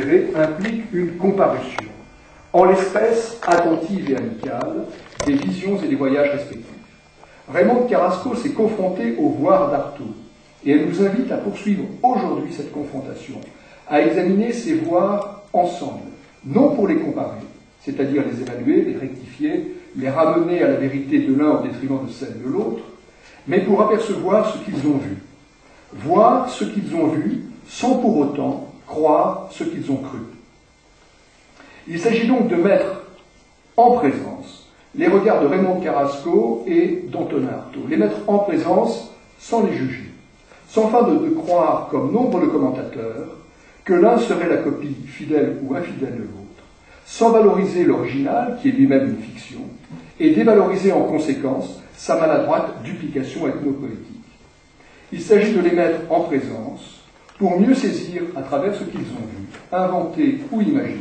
implique une comparution, en l'espèce attentive et amicale, des visions et des voyages respectifs. Raymond Carrasco s'est confronté aux voirs d'Artaud, et elle nous invite à poursuivre aujourd'hui cette confrontation, à examiner ces voirs ensemble, non pour les comparer, c'est-à-dire les évaluer, les rectifier, les ramener à la vérité de l'un au détriment de celle de l'autre, mais pour apercevoir ce qu'ils ont vu, voir ce qu'ils ont vu sans pour autant croire ce qu'ils ont cru. Il s'agit donc de mettre en présence les regards de Raymond Carrasco et d'Antonin Artaud, les mettre en présence sans les juger, sans fin de croire, comme nombre de commentateurs, que l'un serait la copie fidèle ou infidèle de l'autre, sans valoriser l'original, qui est lui-même une fiction, et dévaloriser en conséquence sa maladroite duplication ethnopoétique. Il s'agit de les mettre en présence pour mieux saisir, à travers ce qu'ils ont vu, inventé ou imaginé,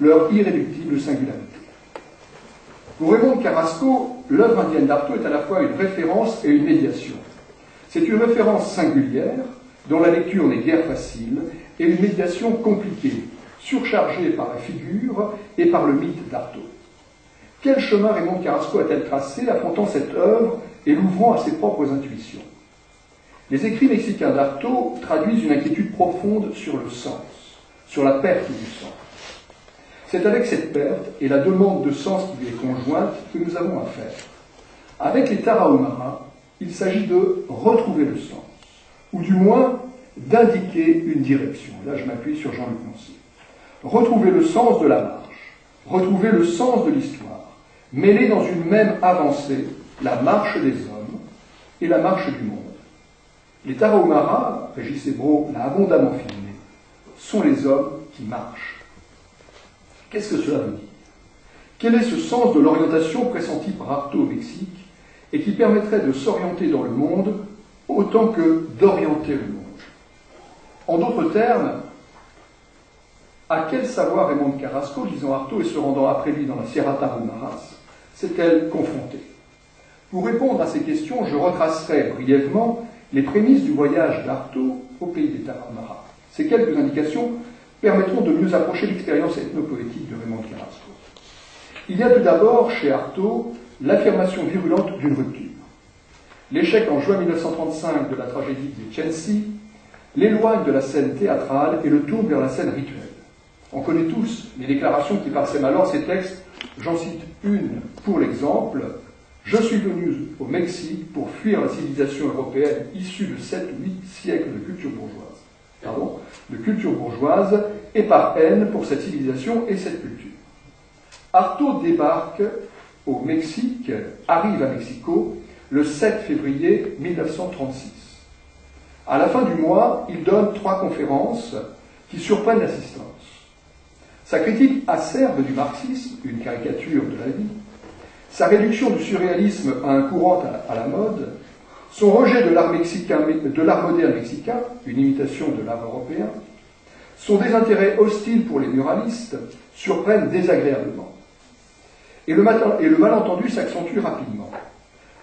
leur irréductible singularité. Pour Raymond Carrasco, l'œuvre indienne d'Artaud est à la fois une référence et une médiation. C'est une référence singulière, dont la lecture n'est guère facile, et une médiation compliquée, surchargée par la figure et par le mythe d'Artaud. Quel chemin Raymond Carrasco a-t-elle tracé, affrontant cette œuvre et l'ouvrant à ses propres intuitions? Les écrits mexicains d'Artaud traduisent une inquiétude profonde sur le sens, sur la perte du sens. C'est avec cette perte et la demande de sens qui lui est conjointe que nous avons affaire. Avec les Tarahumara, il s'agit de retrouver le sens, ou du moins d'indiquer une direction. Là, je m'appuie sur Jean-Luc Nancy. Retrouver le sens de la marche, retrouver le sens de l'histoire, mêler dans une même avancée la marche des hommes et la marche du monde. Les Tarahumara, Régis Ebro l'a abondamment filmé, sont les hommes qui marchent. Qu'est-ce que cela veut dire? Quel est ce sens de l'orientation pressentie par Artaud au Mexique et qui permettrait de s'orienter dans le monde autant que d'orienter le monde? En d'autres termes, à quel savoir Raymond Carrasco, lisant Artaud et se rendant après lui dans la Sierra Tarahumaras, s'est-elle confrontée? Pour répondre à ces questions, je retracerai brièvement les prémices du voyage d'Artaud au pays des Tarahumara. Ces quelques indications permettront de mieux approcher l'expérience ethnopoétique de Raymond Carrasco. Il y a tout d'abord chez Artaud l'affirmation virulente d'une rupture. L'échec en juin 1935 de la tragédie de Chensi l'éloigne de la scène théâtrale et le tourne vers la scène rituelle. On connaît tous les déclarations qui parsèment alors ces textes. J'en cite une pour l'exemple. Je suis venu au Mexique pour fuir la civilisation européenne issue de 7 ou 8 siècles de culture bourgeoise, et par haine pour cette civilisation et cette culture. Artaud débarque au Mexique, arrive à Mexico, le 7 février 1936. À la fin du mois, il donne 3 conférences qui surprennent l'assistance. Sa critique acerbe du marxisme, une caricature de la vie, sa réduction du surréalisme à un courant à la mode, son rejet de l'art moderne mexicain, une imitation de l'art européen, son désintérêt hostile pour les muralistes surprennent désagréablement. Et le malentendu s'accentue rapidement.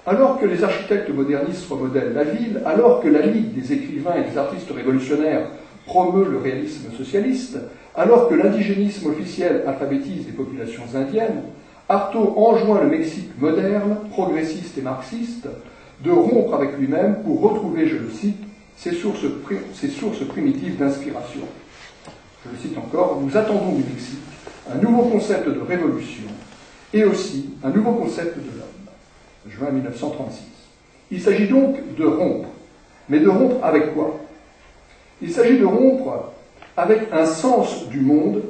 Alors que les architectes modernistes remodèlent la ville, alors que la Ligue des écrivains et des artistes révolutionnaires promeut le réalisme socialiste, alors que l'indigénisme officiel alphabétise les populations indiennes, Artaud enjoint le Mexique moderne, progressiste et marxiste de rompre avec lui-même pour retrouver, je le cite, ses sources primitives d'inspiration. Je le cite encore, nous attendons du Mexique un nouveau concept de révolution et aussi un nouveau concept de l'homme. Juin 1936. Il s'agit donc de rompre. Mais de rompre avec quoi? Il s'agit de rompre avec un sens du monde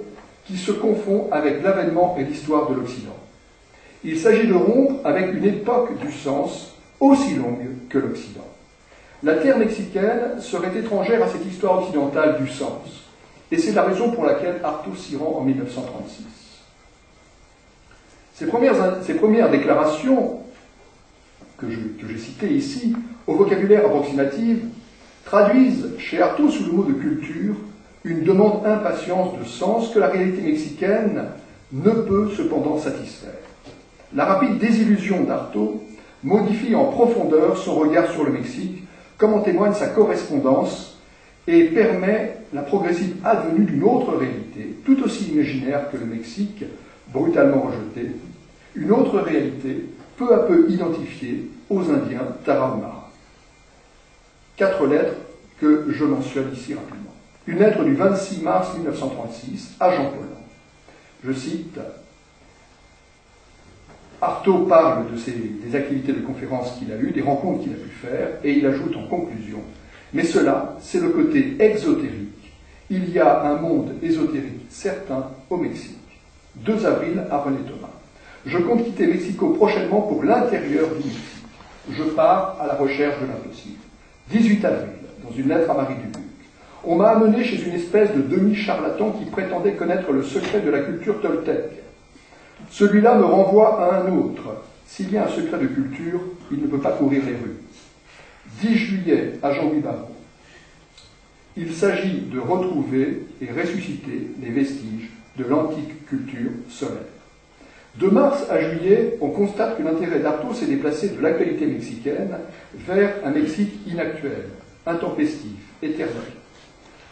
qui se confond avec l'avènement et l'histoire de l'Occident. Il s'agit de rompre avec une époque du sens aussi longue que l'Occident. La terre mexicaine serait étrangère à cette histoire occidentale du sens, et c'est la raison pour laquelle Artaud s'y rend en 1936. Ces premières déclarations que j'ai citées ici, au vocabulaire approximatif, traduisent chez Artaud sous le mot de culture une demande impatiente de sens que la réalité mexicaine ne peut cependant satisfaire. La rapide désillusion d'Artaud modifie en profondeur son regard sur le Mexique, comme en témoigne sa correspondance, et permet la progressive advenue d'une autre réalité, tout aussi imaginaire que le Mexique, brutalement rejeté, une autre réalité, peu à peu identifiée aux Indiens Tarahumara. 4 lettres que je mentionne ici rapidement. Une lettre du 26 mars 1936 à Jean Paulhan. Je cite, Artaud parle des activités de conférence qu'il a eues, des rencontres qu'il a pu faire, et il ajoute en conclusion, mais cela, c'est le côté exotérique. Il y a un monde ésotérique certain au Mexique. 2 avril à René Thomas. Je compte quitter Mexico prochainement pour l'intérieur du Mexique. Je pars à la recherche de l'impossible. 18 avril, dans une lettre à Marie Dubuc. On m'a amené chez une espèce de demi-charlatan qui prétendait connaître le secret de la culture toltèque. Celui-là me renvoie à un autre. S'il y a un secret de culture, il ne peut pas courir les rues. 10 juillet à Jean-Louis Barrault. Il s'agit de retrouver et ressusciter les vestiges de l'antique culture solaire. De mars à juillet, on constate que l'intérêt d'Artaud s'est déplacé de l'actualité mexicaine vers un Mexique inactuel, intempestif, éternel.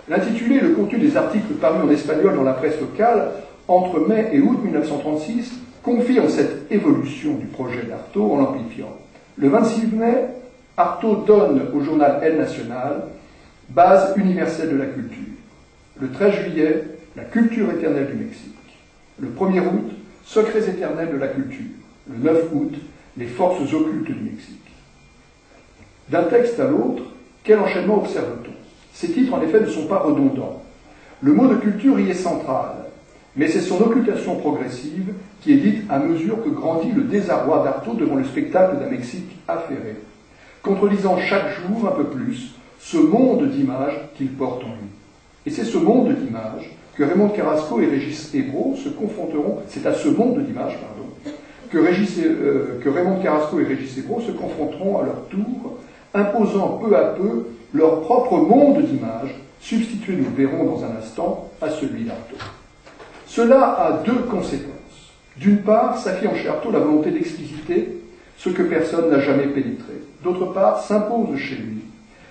L'intitulé et le contenu des articles parus en espagnol dans la presse locale entre mai et août 1936 confirment cette évolution du projet d'Artaud en l'amplifiant. Le 26 mai, Artaud donne au journal El Nacional base universelle de la culture. Le 13 juillet, la culture éternelle du Mexique. Le 1er août, secrets éternels de la culture. Le 9 août, les forces occultes du Mexique. D'un texte à l'autre, quel enchaînement observe-t-on? Ces titres, en effet, ne sont pas redondants. Le mot de culture y est central, mais c'est son occultation progressive qui est dite à mesure que grandit le désarroi d'Artaud devant le spectacle d'un Mexique affairé, contredisant chaque jour un peu plus ce monde d'images qu'il porte en lui. Et c'est ce monde d'images que Raymond Carrasco et Régis Hébron se confronteront, c'est à ce monde d'images, pardon, que Raymond Carrasco et Régis Hébron se confronteront à leur tour, imposant peu à peu leur propre monde d'images, substitué, nous le verrons dans un instant, à celui d'Artaud. Cela a 2 conséquences. D'une part, s'affirme chez Artaud la volonté d'expliciter ce que personne n'a jamais pénétré. D'autre part, s'impose chez lui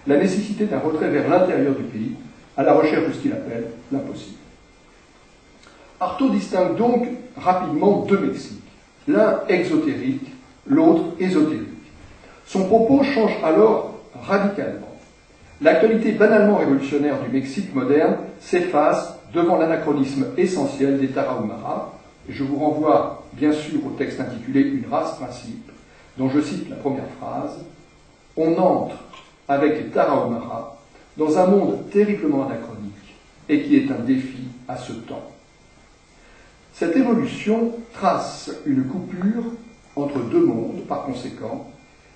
la nécessité d'un retrait vers l'intérieur du pays, à la recherche de ce qu'il appelle l'impossible. Artaud distingue donc rapidement 2 Mexiques, l'un exotérique, l'autre ésotérique. Son propos change alors radicalement. L'actualité banalement révolutionnaire du Mexique moderne s'efface devant l'anachronisme essentiel des Tarahumara. Je vous renvoie bien sûr au texte intitulé Une race principe, dont je cite la première phrase. On entre avec les Tarahumara dans un monde terriblement anachronique et qui est un défi à ce temps. Cette évolution trace une coupure entre 2 mondes, par conséquent,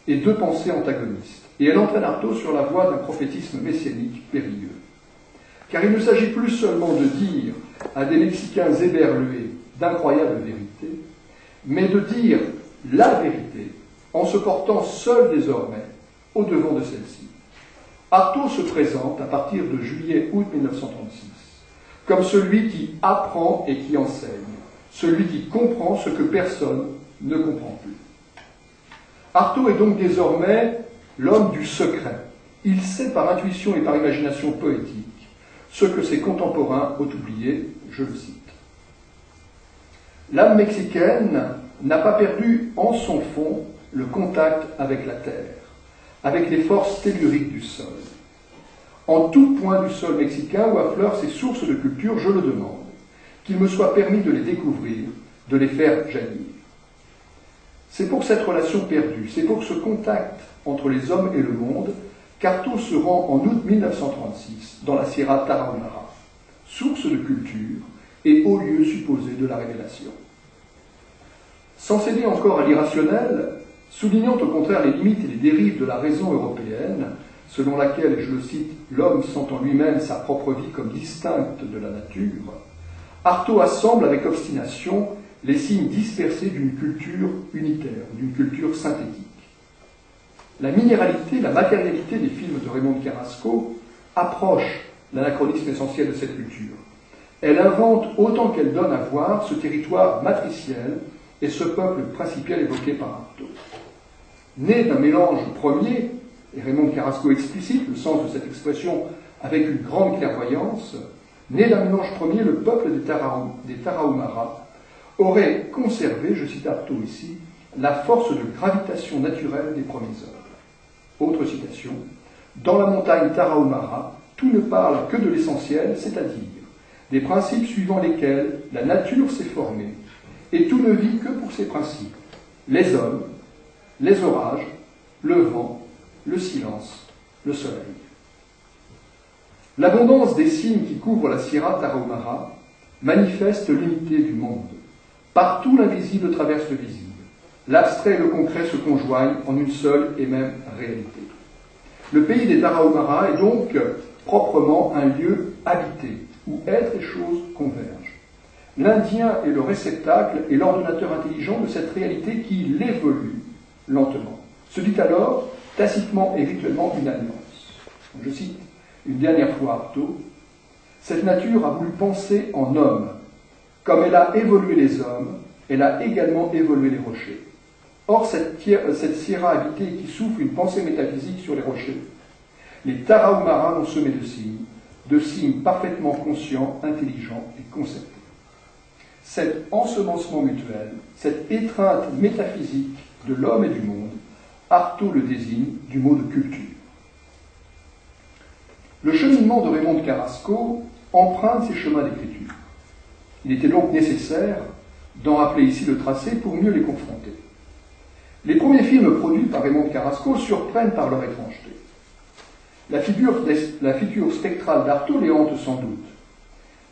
et 2 pensées antagonistes, et elle entraîne Artaud sur la voie d'un prophétisme messianique périlleux. Car il ne s'agit plus seulement de dire à des Mexicains éberlués d'incroyables vérités, mais de dire la vérité en se portant seul désormais au devant de celle-ci. Artaud se présente à partir de juillet-août 1936 comme celui qui apprend et qui enseigne, celui qui comprend ce que personne ne comprend plus. Artaud est donc désormais l'homme du secret. Il sait par intuition et par imagination poétique ce que ses contemporains ont oublié, je le cite. L'âme mexicaine n'a pas perdu en son fond le contact avec la terre, avec les forces telluriques du sol. En tout point du sol mexicain où affleurent ces sources de culture, je le demande, qu'il me soit permis de les découvrir, de les faire jaillir. C'est pour cette relation perdue, c'est pour ce contact entre les hommes et le monde qu'Artaud se rend en août 1936 dans la Sierra Tarahumara, source de culture et haut lieu supposé de la révélation. Sans céder encore à l'irrationnel, soulignant au contraire les limites et les dérives de la raison européenne, selon laquelle, je le cite, l'homme sent en lui-même sa propre vie comme distincte de la nature, Artaud assemble avec obstination les signes dispersés d'une culture unitaire, d'une culture synthétique. La minéralité, la matérialité des films de Raymond Carrasco approche l'anachronisme essentiel de cette culture. Elle invente autant qu'elle donne à voir ce territoire matriciel et ce peuple principiel évoqué par Artaud. Né d'un mélange premier, et Raymond Carrasco explicite le sens de cette expression avec une grande clairvoyance, né d'un mélange premier, le peuple des Tarahumara aurait conservé, je cite Artaud ici, la force de gravitation naturelle des premiers hommes. Autre citation, dans la montagne Tarahumara, tout ne parle que de l'essentiel, c'est-à-dire des principes suivant lesquels la nature s'est formée, et tout ne vit que pour ces principes, les hommes, les orages, le vent, le silence, le soleil. L'abondance des signes qui couvrent la Sierra Tarahumara manifeste l'unité du monde. Partout l'invisible traverse le visible. L'abstrait et le concret se conjoignent en une seule et même réalité. Le pays des Tarahumara est donc proprement un lieu habité, où être et choses convergent. L'Indien est le réceptacle et l'ordonnateur intelligent de cette réalité qui l'évolue lentement. Se dit alors, tacitement et rituellement, une alliance. Je cite une dernière fois Artaud, « Cette nature a voulu penser en homme. Comme elle a évolué les hommes, elle a également évolué les rochers. Or, cette sierra habitée qui souffle une pensée métaphysique sur les rochers, les Tarahumara ont semé de signes parfaitement conscients, intelligents et concertés. Cet ensemencement mutuel, cette étreinte métaphysique de l'homme et du monde, Artaud le désigne du mot de culture. Le cheminement de Raymond de Carrasco emprunte ses chemins d'écriture. Il était donc nécessaire d'en rappeler ici le tracé pour mieux les confronter. Les premiers films produits par Raymond de Carrasco surprennent par leur étrangeté. La figure spectrale d'Artaud les hante sans doute,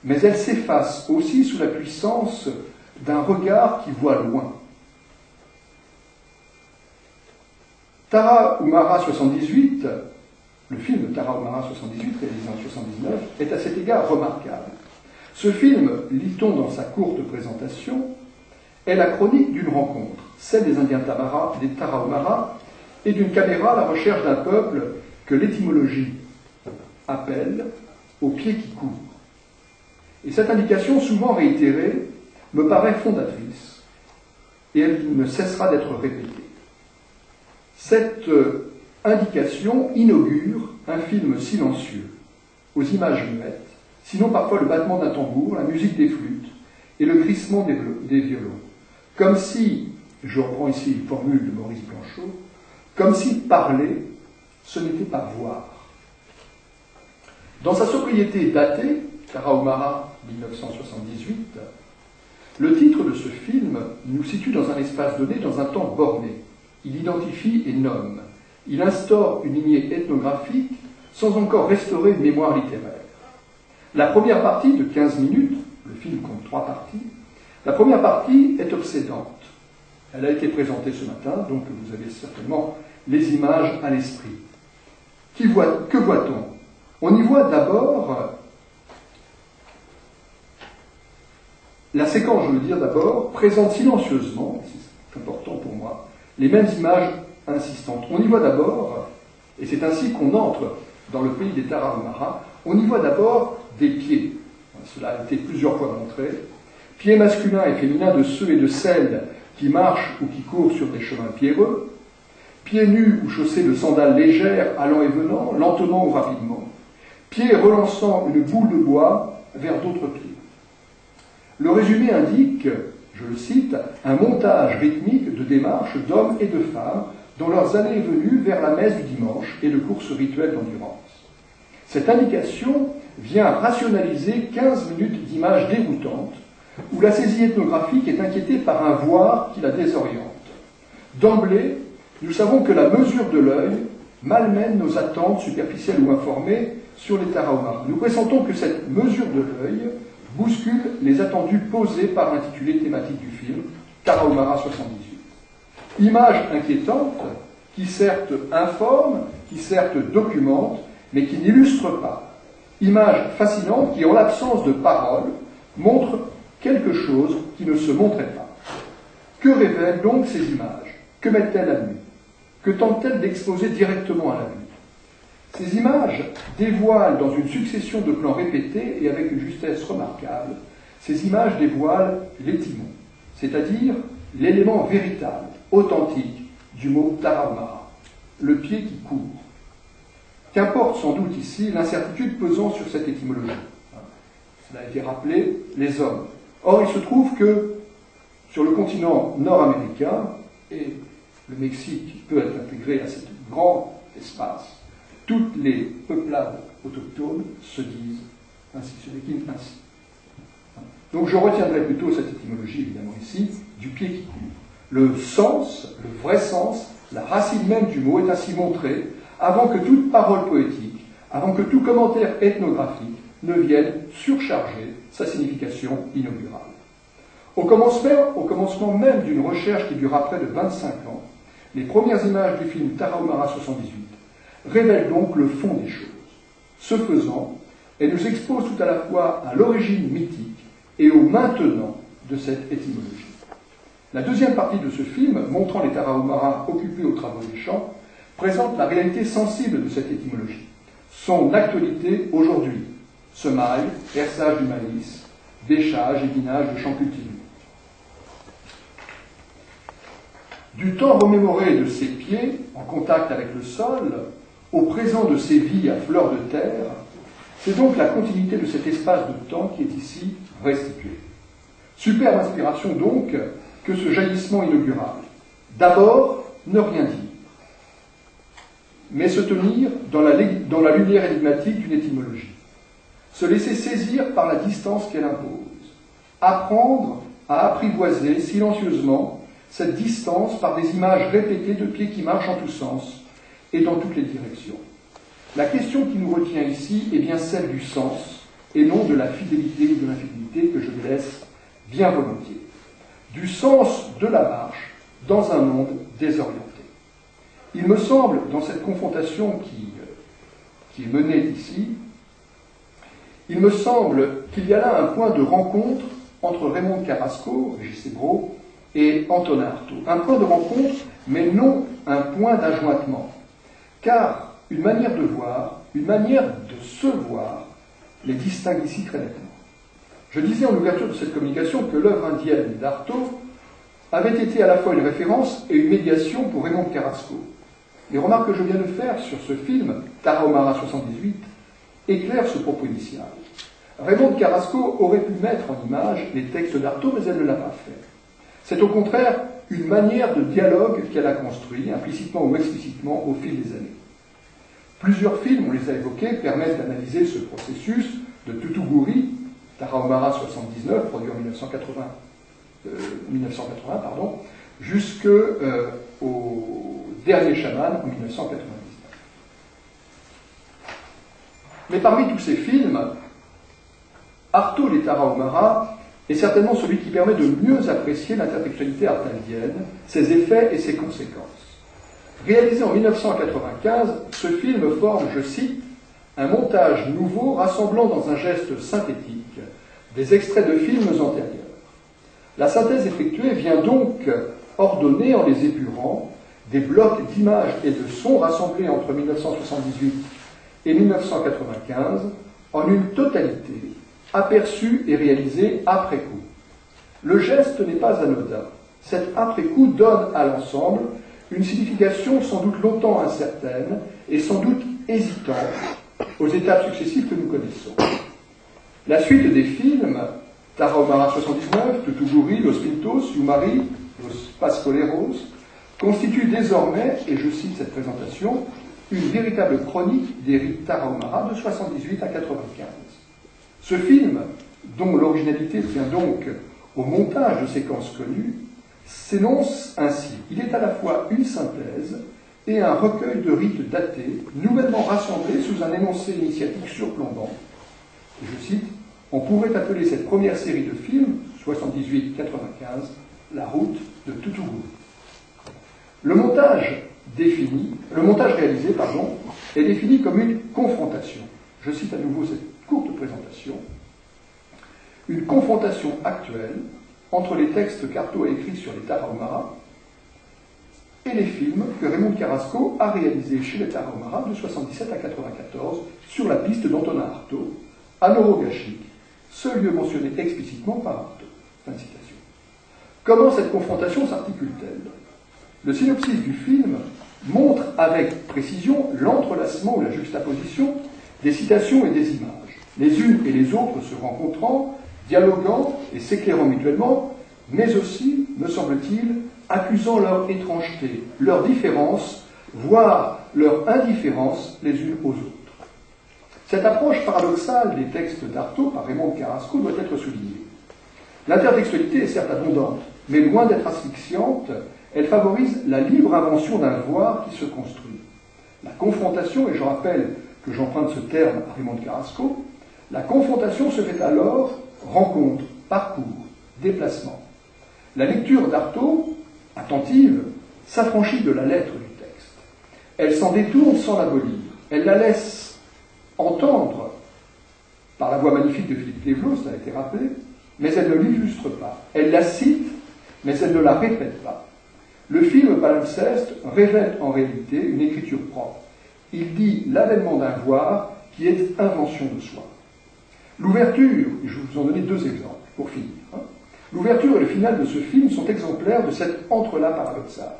mais elle s'efface aussi sous la puissance d'un regard qui voit loin. Tarahumara 78, le film Tarahumara 78, réalisé en 1979, est à cet égard remarquable. Ce film, lit-on dans sa courte présentation, est la chronique d'une rencontre, celle des Indiens des Tarahumara, et d'une caméra à la recherche d'un peuple que l'étymologie appelle « aux pieds qui courent ». Et cette indication, souvent réitérée, me paraît fondatrice, et elle ne cessera d'être répétée. Cette indication inaugure un film silencieux, aux images muettes, sinon parfois le battement d'un tambour, la musique des flûtes et le crissement des violons. Comme si, je reprends ici une formule de Maurice Blanchot, comme si parler, ce n'était pas voir. Dans sa sobriété datée, Tarahumara 1978, le titre de ce film nous situe dans un espace donné, dans un temps borné. Il identifie et nomme. Il instaure une lignée ethnographique sans encore restaurer une mémoire littéraire. La première partie de 15 minutes, le film compte 3 parties, la première partie est obsédante. Elle a été présentée ce matin, donc vous avez certainement les images à l'esprit. Que voit-on? On y voit d'abord, la séquence, je veux dire d'abord, présente silencieusement, c'est important pour moi, les mêmes images insistantes. On y voit d'abord, et c'est ainsi qu'on entre dans le pays des Tarahumara, on y voit d'abord des pieds. Cela a été plusieurs fois montré. Pieds masculins et féminins de ceux et de celles qui marchent ou qui courent sur des chemins pierreux. Pieds nus ou chaussés de sandales légères, allant et venant, lentement ou rapidement. Pieds relançant une boule de bois vers d'autres pieds. Le résumé indique, je le cite, un montage rythmique de démarches d'hommes et de femmes dans leurs allées et venues vers la messe du dimanche et de courses rituelles d'endurance. Cette indication vient rationaliser 15 minutes d'images déroutantes où la saisie ethnographique est inquiétée par un voir qui la désoriente. D'emblée, nous savons que la mesure de l'œil malmène nos attentes superficielles ou informées sur les Tarahumara. Nous pressentons que cette mesure de l'œil bouscule les attendus posés par l'intitulé thématique du film, Tarahumara 78. Image inquiétante, qui certes informe, qui certes documente, mais qui n'illustre pas. Image fascinante qui, en l'absence de parole, montre quelque chose qui ne se montrait pas. Que révèlent donc ces images? Que mettent-elles à nu? Que tentent-elles d'exposer directement à la vue? Ces images dévoilent dans une succession de plans répétés et avec une justesse remarquable, ces images dévoilent l'étimon, c'est-à-dire l'élément véritable, authentique du mot Tarahumara, le pied qui court. Qu'importe sans doute ici l'incertitude pesant sur cette étymologie. Cela a été rappelé, les hommes. Or, il se trouve que sur le continent nord-américain, et le Mexique peut être intégré à cet grand espace, toutes les peuplades autochtones se disent ainsi, se déclinent ainsi. Donc je retiendrai plutôt cette étymologie, évidemment ici, du pied qui coule. Le sens, le vrai sens, la racine même du mot est ainsi montrée avant que toute parole poétique, avant que tout commentaire ethnographique ne vienne surcharger sa signification inaugurale. Au commencement même d'une recherche qui dura près de 25 ans, les premières images du film Tarahumara 78 révèlent donc le fond des choses. Ce faisant, elles nous exposent tout à la fois à l'origine mythique et au maintenant de cette étymologie. La deuxième partie de ce film, montrant les Tarahumaras occupés aux travaux des champs, présente la réalité sensible de cette étymologie, son actualité aujourd'hui, semailles, herçage du maïs, bêchage et guinage de champs cultivés. Du temps remémoré de ses pieds, en contact avec le sol, au présent de ses vies à fleur de terre, c'est donc la continuité de cet espace de temps qui est ici restitué. Superbe inspiration donc que ce jaillissement inaugural. D'abord, ne rien dire, mais se tenir dans la lumière énigmatique d'une étymologie. Se laisser saisir par la distance qu'elle impose. Apprendre à apprivoiser silencieusement cette distance par des images répétées de pieds qui marchent en tous sens et dans toutes les directions. La question qui nous retient ici est bien celle du sens et non de la fidélité ou de l'infidélité que je délaisse bien volontiers. Du sens de la marche dans un monde désorienté. Il me semble, dans cette confrontation qui est menée ici, il me semble qu'il y a là un point de rencontre entre Raymond Carrasco, Régis Ebro, et Antonin Artaud. Un point de rencontre, mais non un point d'ajointement. Car une manière de voir, une manière de se voir, les distingue ici très nettement. Je disais en ouverture de cette communication que l'œuvre indienne d'Artaud avait été à la fois une référence et une médiation pour Raymond Carrasco. Les remarques que je viens de faire sur ce film, Tarahumara 78, éclairent ce propos initial. Raymond Carrasco aurait pu mettre en image les textes d'Artaud, mais elle ne l'a pas fait. C'est au contraire une manière de dialogue qu'elle a construit, implicitement ou explicitement, au fil des années. Plusieurs films, on les a évoqués, permettent d'analyser ce processus de Tutuguri, Tarahumara 79, produit en 1980, jusqu'au Dernier chaman en 1999. Mais parmi tous ces films, Artaud les Tarahumara est certainement celui qui permet de mieux apprécier l'intertextualité artaldienne, ses effets et ses conséquences. Réalisé en 1995, ce film forme, je cite, un montage nouveau rassemblant dans un geste synthétique des extraits de films antérieurs. La synthèse effectuée vient donc ordonner, en les épurant, des blocs d'images et de sons rassemblés entre 1978 et 1995 en une totalité, aperçue et réalisée après coup. Le geste n'est pas anodin. Cet après-coup donne à l'ensemble une signification sans doute longtemps incertaine et sans doute hésitante aux étapes successives que nous connaissons. La suite des films, Tarahumara 79, Tutuguri, Los Pintos, Yumari, Los Pascoleros, constitue désormais, et je cite cette présentation, une véritable chronique des rites Tarahumara de 78 à 95. Ce film, dont l'originalité tient donc au montage de séquences connues, s'énonce ainsi. Il est à la fois une synthèse et un recueil de rites datés, nouvellement rassemblés sous un énoncé initiatique surplombant. Et je cite, on pourrait appeler cette première série de films, 78-95, la route de Tutuguri. Le montage réalisé, est défini comme une confrontation. Je cite à nouveau cette courte présentation. Une confrontation actuelle entre les textes qu'Artaud a écrits sur les Tarahumara et les films que Raymond Carrasco a réalisés chez les Tarahumara de 77 à 94 sur la piste d'Antonin Artaud, à Norogachik, ce lieu mentionné explicitement par Artaud. Fin de citation. Comment cette confrontation s'articule-t-elle? Le synopsis du film montre avec précision l'entrelacement ou la juxtaposition des citations et des images, les unes et les autres se rencontrant, dialoguant et s'éclairant mutuellement, mais aussi, me semble-t-il, accusant leur étrangeté, leur différence, voire leur indifférence les unes aux autres. Cette approche paradoxale des textes d'Artaud par Raymond de Carrasco doit être soulignée. L'intertextualité est certes abondante, mais loin d'être asphyxiante, elle favorise la libre invention d'un voir qui se construit. La confrontation, et je rappelle que j'emprunte ce terme à Raymond de Carrasco, la confrontation se fait alors rencontre, parcours, déplacement. La lecture d'Artaud, attentive, s'affranchit de la lettre du texte. Elle s'en détourne sans l'abolir. Elle la laisse entendre par la voix magnifique de Philippe Lévelot, ça a été rappelé, mais elle ne l'illustre pas. Elle la cite, mais elle ne la répète pas. Le film Palimpseste révèle en réalité une écriture propre. Il dit l'avènement d'un voir qui est invention de soi. L'ouverture, et je vais vous en donner deux exemples pour finir. L'ouverture et le final de ce film sont exemplaires de cet entrelac paradoxal.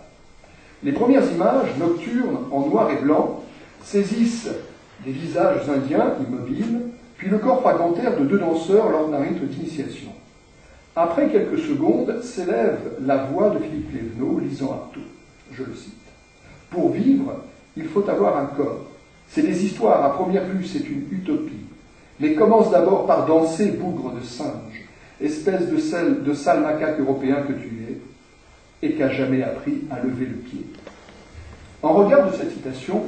Les premières images, nocturnes, en noir et blanc, saisissent des visages indiens immobiles, puis le corps fragmentaire de deux danseurs lors d'un rite d'initiation. Après quelques secondes, s'élève la voix de Philippe Lévenot lisant Artaud. Je le cite. « Pour vivre, il faut avoir un corps. C'est des histoires, à première vue, c'est une utopie. Mais commence d'abord par danser, bougre de singe, espèce de sale macaque européen que tu es, et qu'a jamais appris à lever le pied. » En regard de cette citation,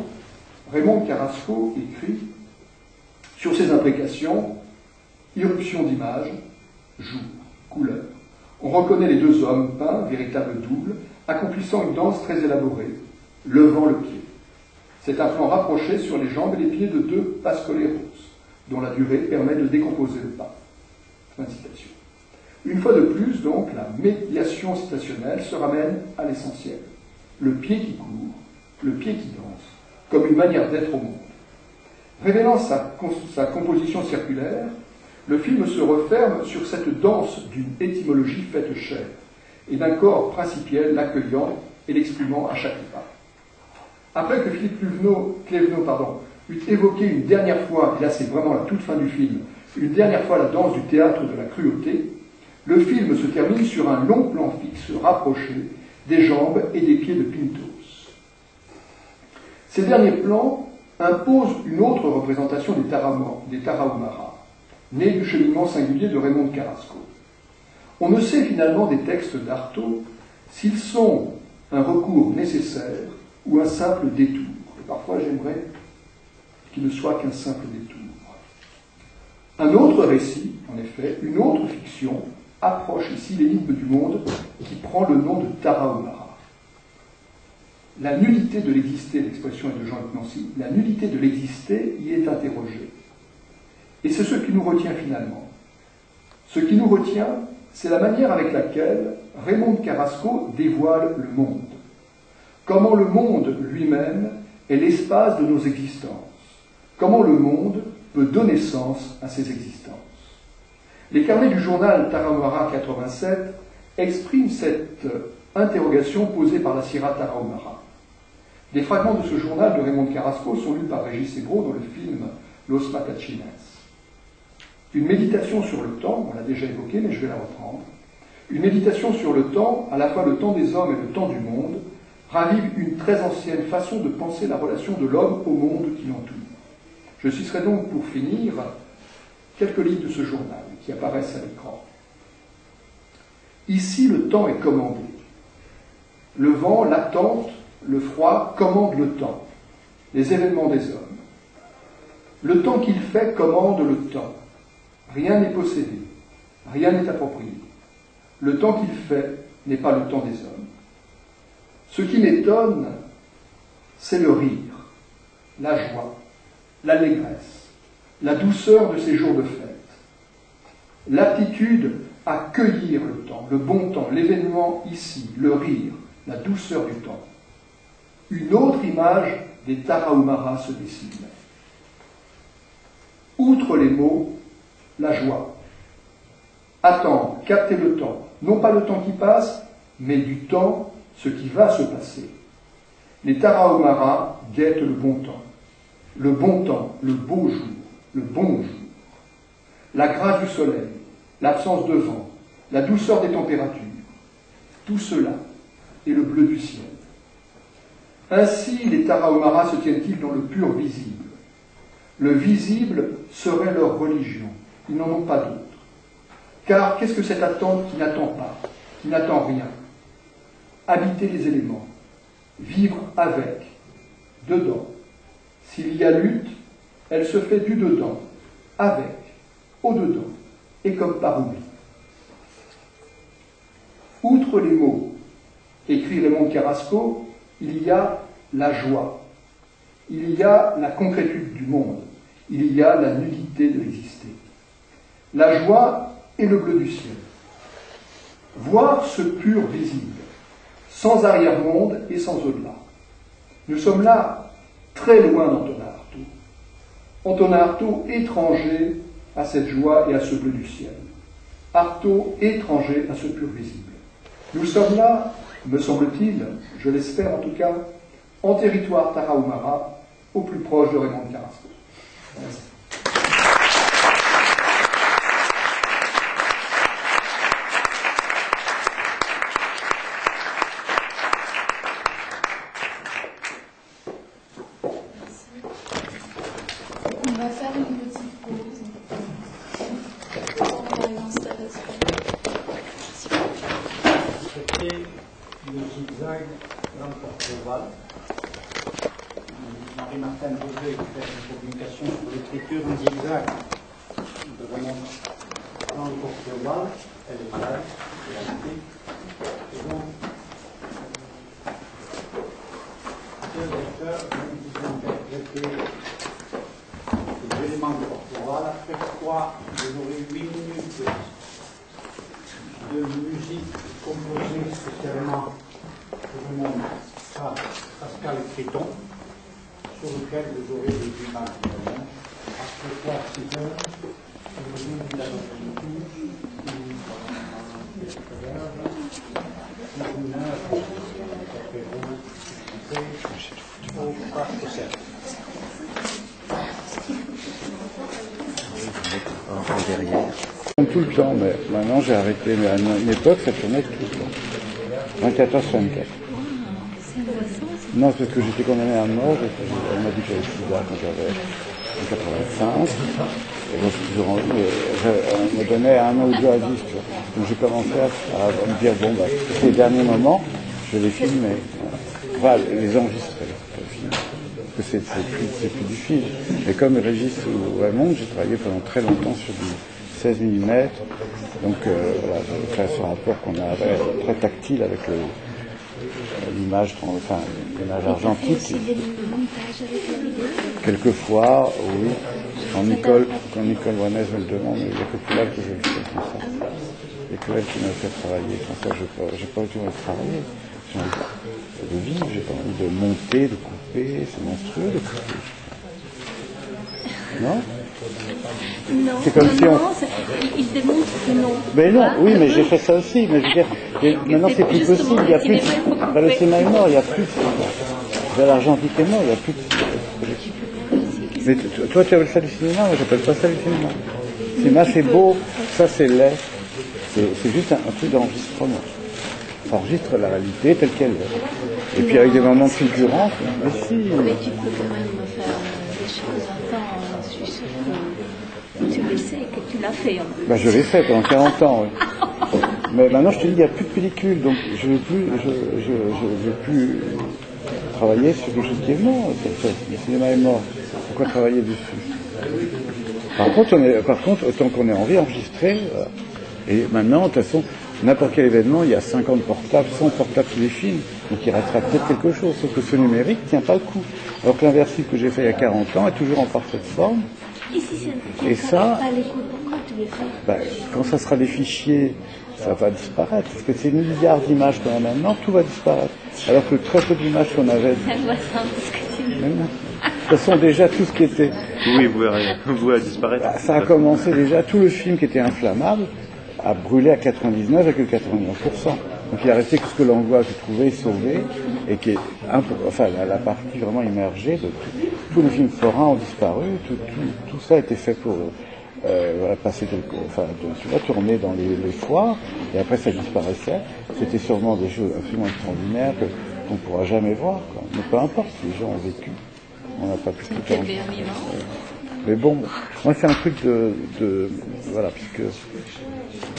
Raymond Carrasco écrit sur ces imprécations, irruption d'image, jour, couleur. On reconnaît les deux hommes peints, véritables doubles, accomplissant une danse très élaborée, levant le pied. C'est un plan rapproché sur les jambes et les pieds de deux pascoleros, dont la durée permet de décomposer le pas. Fin de citation. Une fois de plus, donc, la médiation citationnelle se ramène à l'essentiel. Le pied qui court, le pied qui danse, comme une manière d'être au monde. Révélant sa composition circulaire, le film se referme sur cette danse d'une étymologie faite chair, et d'un corps principiel l'accueillant et l'exprimant à chaque pas. Après que Philippe Clévenot eut évoqué une dernière fois, et là c'est vraiment la toute fin du film, une dernière fois la danse du théâtre de la cruauté, le film se termine sur un long plan fixe rapproché des jambes et des pieds de Pintos. Ces derniers plans imposent une autre représentation des Tarahumaras, née du cheminement singulier de Raymond de Carrasco. On ne sait finalement des textes d'Artaud s'ils sont un recours nécessaire ou un simple détour. Et parfois j'aimerais qu'il ne soit qu'un simple détour. Un autre récit, en effet, une autre fiction, approche ici l'énigme du monde qui prend le nom de Tarahumara. La nullité de l'exister, l'expression est de Jean-Luc Nancy, la nullité de l'exister y est interrogée. Et c'est ce qui nous retient finalement. Ce qui nous retient, c'est la manière avec laquelle Raymond de Carrasco dévoile le monde. Comment le monde lui-même est l'espace de nos existences. Comment le monde peut donner sens à ces existences. Les carnets du journal Tarahumara 87 expriment cette interrogation posée par la Sierra Tarahumara. Des fragments de ce journal de Raymond de Carrasco sont lus par Régis Ebro dans le film Los Matachines. Une méditation sur le temps, on l'a déjà évoqué, mais je vais la reprendre. Une méditation sur le temps, à la fois le temps des hommes et le temps du monde, ravive une très ancienne façon de penser la relation de l'homme au monde qui l'entoure. Je citerai donc pour finir quelques lignes de ce journal qui apparaissent à l'écran. Ici, le temps est commandé. Le vent, l'attente, le froid commandent le temps, les événements des hommes. Le temps qu'il fait commande le temps. Rien n'est possédé, rien n'est approprié. Le temps qu'il fait n'est pas le temps des hommes. Ce qui m'étonne, c'est le rire, la joie, l'allégresse, la douceur de ces jours de fête, l'aptitude à cueillir le temps, le bon temps, l'événement ici, le rire, la douceur du temps. Une autre image des Tarahumaras se dessine. Outre les mots, la joie. Attendre, capter le temps, non pas le temps qui passe, mais du temps, ce qui va se passer. les Tarahumaras guettent le bon temps, le beau jour, le bon jour, la grâce du soleil, l'absence de vent, la douceur des températures, tout cela est le bleu du ciel. Ainsi, les Tarahumaras se tiennent-ils dans le pur visible. Le visible serait leur religion. Ils n'en ont pas d'autre. Car qu'est-ce que cette attente qui n'attend pas, qui n'attend rien? Habiter les éléments, vivre avec, dedans. S'il y a lutte, elle se fait du dedans, avec, au-dedans, et comme par oubli. Outre les mots, écrit Raymond Carrasco, il y a la joie, il y a la concrétude du monde, il y a la nudité de l'exister. La joie est le bleu du ciel. Voir ce pur visible, sans arrière-monde et sans au-delà. Nous sommes là, très loin d'Antonin Artaud. Antonin Artaud étranger à cette joie et à ce bleu du ciel. Artaud étranger à ce pur visible. Nous sommes là, me semble-t-il, je l'espère en tout cas, en territoire Tarahumara, au plus proche de Raymond Carrasco. Merci. On va faire une petite pause. On va l'installation. C'était le zigzag dans le porte-cheval. Marie-Martin Beauvais fait une communication sur l'écriture en zigzag. Vraiment, dans le porte-cheval, elle est malade, elle a été. Et donc, deux lecteurs vont interpréter les éléments du porte-cheval, après quoi vous aurez 8 minutes de musique composée spécialement pour le monde par Pascal Créton, sur lequel vous aurez des images de l'homme. Après quoi, 6 heures, vous aurez de la derrière. Tout le temps, mais maintenant j'ai arrêté, mais à une époque ça tournait tout le temps. 24h/24. Non, c'est parce que j'étais condamné à mort, on m'a dit que j'avais sida quand j'avais 85, et donc on me donnait 1 an ou 2 à vivre. Donc j'ai commencé à me dire, bon, bah, ces derniers moments, je vais les filmer. Enfin, les enregistrer, parce que c'est plus du film. Mais comme Régis ou Raymond, j'ai travaillé pendant très longtemps sur du 16 mm, donc voilà, j'avais fait ce rapport qu'on a très tactile avec l'image, enfin l'image argentique. Quelquefois, oui, quand Nicole Wanès me le demande, il n'y a que plus là que je le fais comme ça. Il n'y a que elle qui m'a fait travailler, sans ça j'ai pas du tout envie de travailler. J'ai envie de vivre, j'ai pas envie de monter, de couper, c'est monstrueux de couper. Non? Non, c'est comme si il démontre que non. Mais non, oui, mais j'ai fait ça aussi, mais je veux dire, maintenant c'est plus possible, il n'y a plus de... le cinéma est mort, il n'y a plus de... l'argentique est mort, il n'y a plus de... Mais toi tu appelles ça du cinéma, moi j'appelle pas ça du cinéma. Le cinéma c'est beau, ça c'est laid, c'est juste un truc d'enregistrement. Ça enregistre la réalité telle qu'elle est. Et puis avec des moments fulgurants, mais si... Mais tu peux quand même faire des choses. Attends, je suis sûre que tu le sais, que tu l'as fait. Bah, je l'ai fait pendant 40 ans, oui. Mais maintenant, je te dis, il n'y a plus de pellicule, donc je ne veux plus travailler sur quelque chose qui est mort. Le cinéma est mort. Pourquoi travailler dessus? Par contre, autant qu'on est en vie, enregistré. Et maintenant, de toute façon, n'importe quel événement, il y a 50 portables, 100 portables sous les films, donc il restera peut-être quelque chose, sauf que ce numérique ne tient pas le coup. Alors que l'inversible que j'ai fait il y a 40 ans est toujours en parfaite forme. Et ça, pas les coups, pourquoi tu les fais? Ben, quand ça sera des fichiers, ça va disparaître, parce que c'est milliards d'images qu'on a maintenant, tout va disparaître. Alors que très peu d'images qu'on avait... Ça doit ça, ce que tu veux. De toute façon, déjà, tout ce qui était... Oui, vous à disparaître. Ben, ça a commencé déjà, tout le film qui était inflammable a brûlé à 99,99%. Donc il a resté que ce que l'on voit se trouver sauvé, et qui est enfin la partie vraiment immergée de tous les films forains ont disparu, tout ça a été fait pour passer tu vois, tourner dans les foires, et après ça disparaissait. C'était sûrement des choses absolument extraordinaires qu'on ne pourra jamais voir, quoi. Mais peu importe, les gens ont vécu, on n'a pas pu tout en... Mais bon, moi c'est un truc voilà, puisque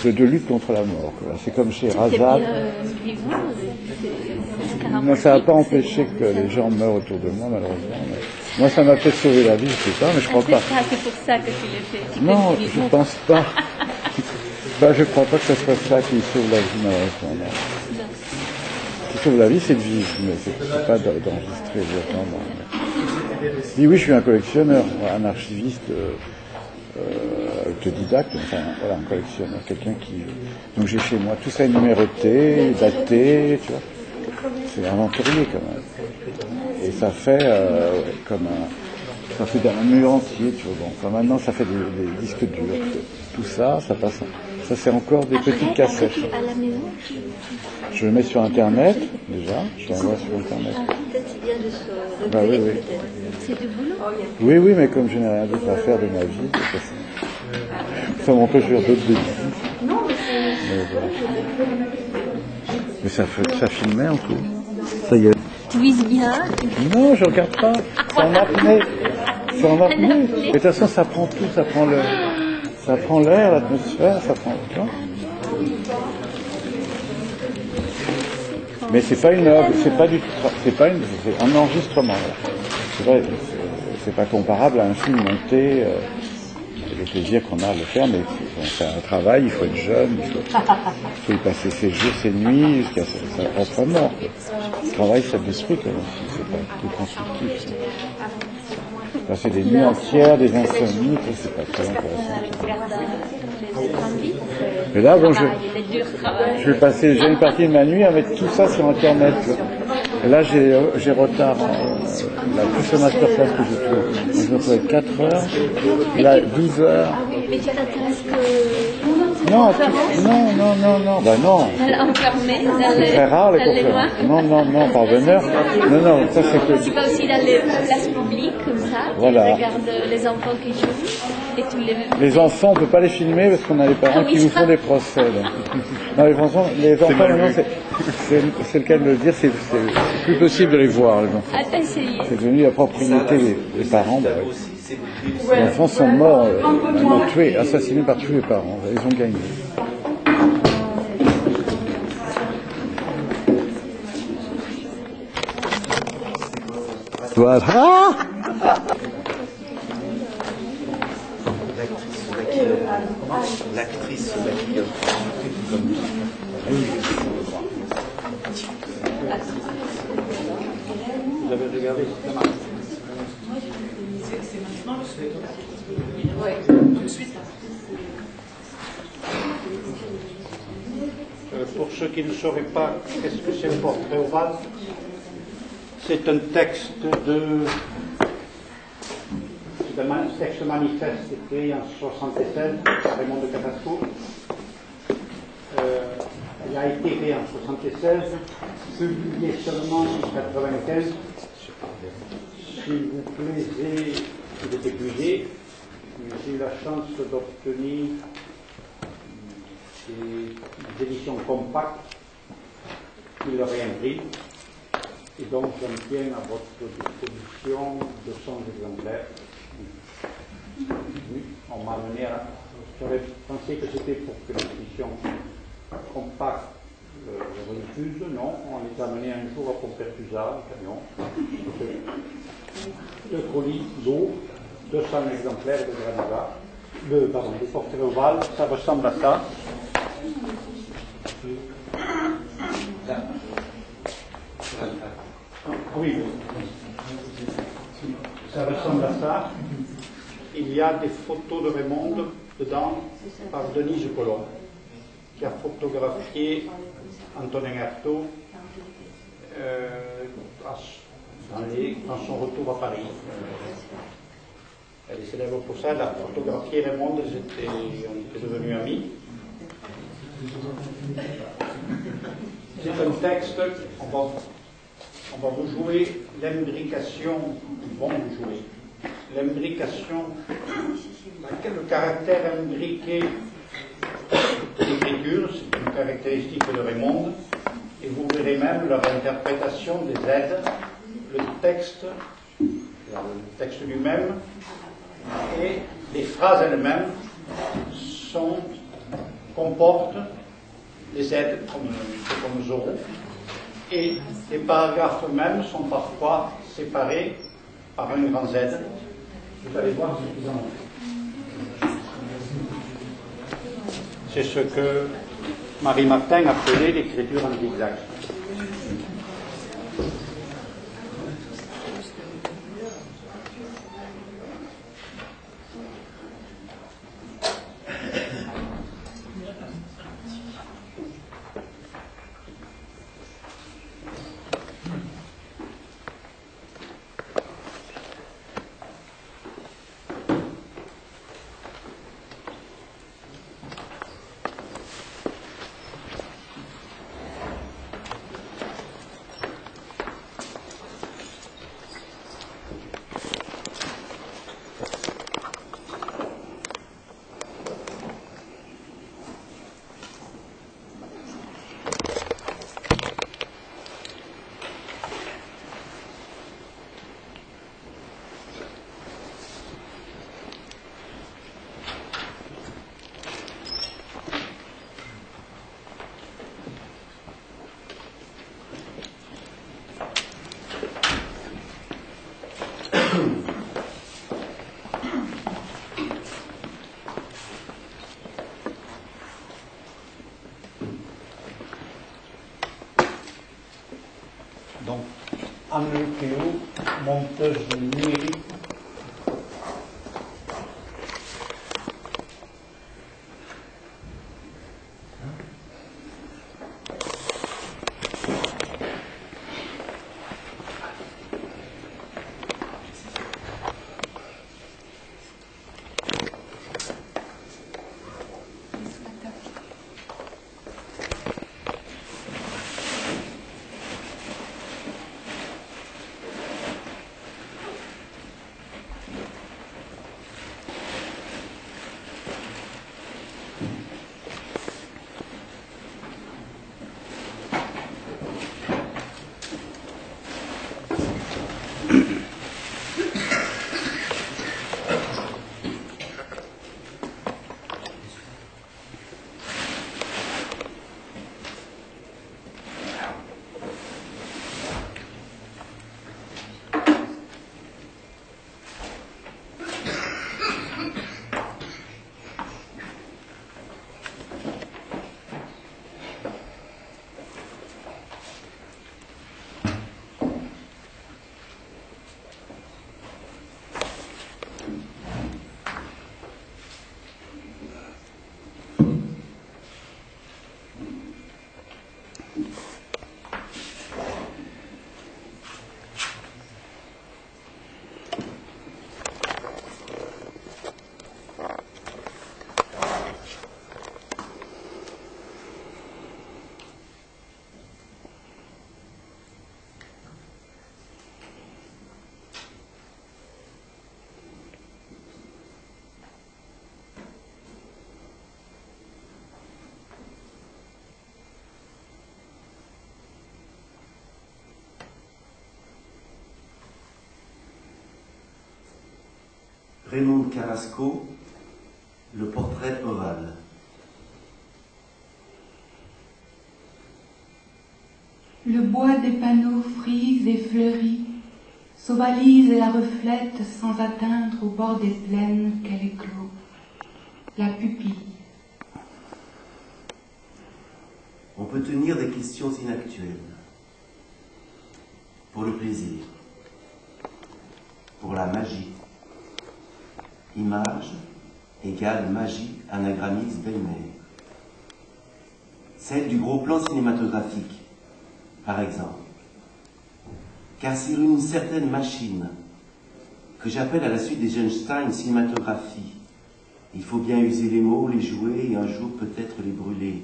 de lutte contre la mort, quoi. C'est comme chez Razad. Mais ça n'a pas empêché que les gens meurent autour de moi, malheureusement. Mais moi, ça m'a fait sauver la vie, je sais pas, mais je crois pas. C'est pour ça que tu l'as fait. Non, je pense pas. Je crois pas que ce soit ça qui sauve la vie, malheureusement. Ce qui sauve la vie, c'est de vivre, mais c'est pas d'enregistrer vraiment. Oui, je suis un collectionneur, un archiviste autodidacte, enfin voilà, un collectionneur, quelqu'un qui... Donc j'ai chez moi tout ça est numéroté, daté, tu vois. C'est inventurier quand même. Et ça fait ça fait un mur entier, tu vois. Bon, enfin, maintenant ça fait des disques durs. Tout ça, ça passe. Ça c'est encore des petites cassettes. À la maison, je le mets sur internet, déjà, je l'envoie sur internet. Peut-être bien de se bah, oui. C'est du boulot. Oui, mais comme je n'ai rien d'autre à faire de ma vie, ça m'empêche de faire d'autres bêtises. Non, mais mais ça filmait en tout. Ça y est. Tu vises bien. Non, je regarde pas. C'est en apnée. C'est en apnée. Et de toute façon, ça prend tout. Ça prend l'air, l'atmosphère, ça prend tout. Mais c'est pas une œuvre, c'est un enregistrement. C'est pas comparable à un film monté. Le plaisir qu'on a à le faire, mais c'est un travail, il faut être jeune, il faut y passer ses jours, ses nuits, jusqu'à sa propre mort. Le travail, ça détruit quand même, c'est pas tout constructif. Passer des nuits entières, des insomnies, c'est pas très intéressant. Et là, bon, je vais passer j'ai une partie de ma nuit à mettre tout ça sur Internet. Et là, j'ai retard. La plus masterclass que je trouve. Je me trouve 4 heures, là 12 heures. Mais tu t'intéresses que... Non, bah non. Enfermé c'est très rare les conférences. Non, par bonheur. Non, ça c'est que... Tu vas aussi dans les places publiques, comme ça, voilà. Tu regardes les enfants qui jouent, et tu les... enfants, on ne peut pas les filmer parce qu'on a les parents qui nous font des procès. Donc. Non, les enfants, maintenant, c'est le cas de le dire, c'est plus possible de les voir, les enfants. Ah, t'as essayé. C'est devenu la propriété des parents. Bah, ouais. Les enfants sont morts, tués, assassinés par tous les parents. Ils ont gagné. Voilà. L'actrice vous avez regardé, c'est mal. C'est maintenant le sujet. Oui, tout de suite. Pour ceux qui ne sauraient pas qu'est-ce que c'est le portrait ovale, c'est un texte texte manifeste écrit en 1976 par Raymond de Carrasco. Il a été créé en 1976, publié seulement en 1995. S'il vous plaisait, il est épuisé, mais j'ai eu la chance d'obtenir des éditions compactes qui le réimpriment. Et donc, j'en tiens à votre disposition 200 exemplaires. Oui, on m'a amené à... J'aurais pensé que c'était pour que l'édition compacte le refuse. Non, on les a amenés un jour à Pompertusa, en camion. 2 colis d'eau, 200 exemplaires de Granada, des portraits ovales, ça ressemble à ça. Oui, ça ressemble à ça. Il y a des photos de Raymond dedans par Denise Colomb, qui a photographié Antonin Artaud dans son retour à Paris. Elle est célèbre pour ça, elle a photographié Raymond, on était devenus amis. C'est un texte, on va vous jouer l'imbrication, ils vont vous jouer l'imbrication, le caractère imbriqué de l'écriture, c'est une caractéristique de Raymonde, et vous verrez même leur interprétation des aides, le texte lui-même, et les phrases elles-mêmes comportent les aides comme nous aurons, et les paragraphes eux-mêmes sont parfois séparés par un grand Z. Vous allez voir ce qu'ils en ont. C'est ce que Marie Martin appelait l'écriture en zigzag. Donc, Anne Théo, monteuse numérique. Raymond Carrasco, le portrait ovale. Le bois des panneaux frise et fleurit, s'ovalise et la reflète sans atteindre au bord des plaines qu'elle éclot. La pupille. On peut tenir des questions inactuelles. Pour le plaisir. Pour la magie. Image égale magie anagrammis Belmer. Celle du gros plan cinématographique, par exemple. Car sur une certaine machine, que j'appelle à la suite des Einstein cinématographie, il faut bien user les mots, les jouer et un jour peut-être les brûler.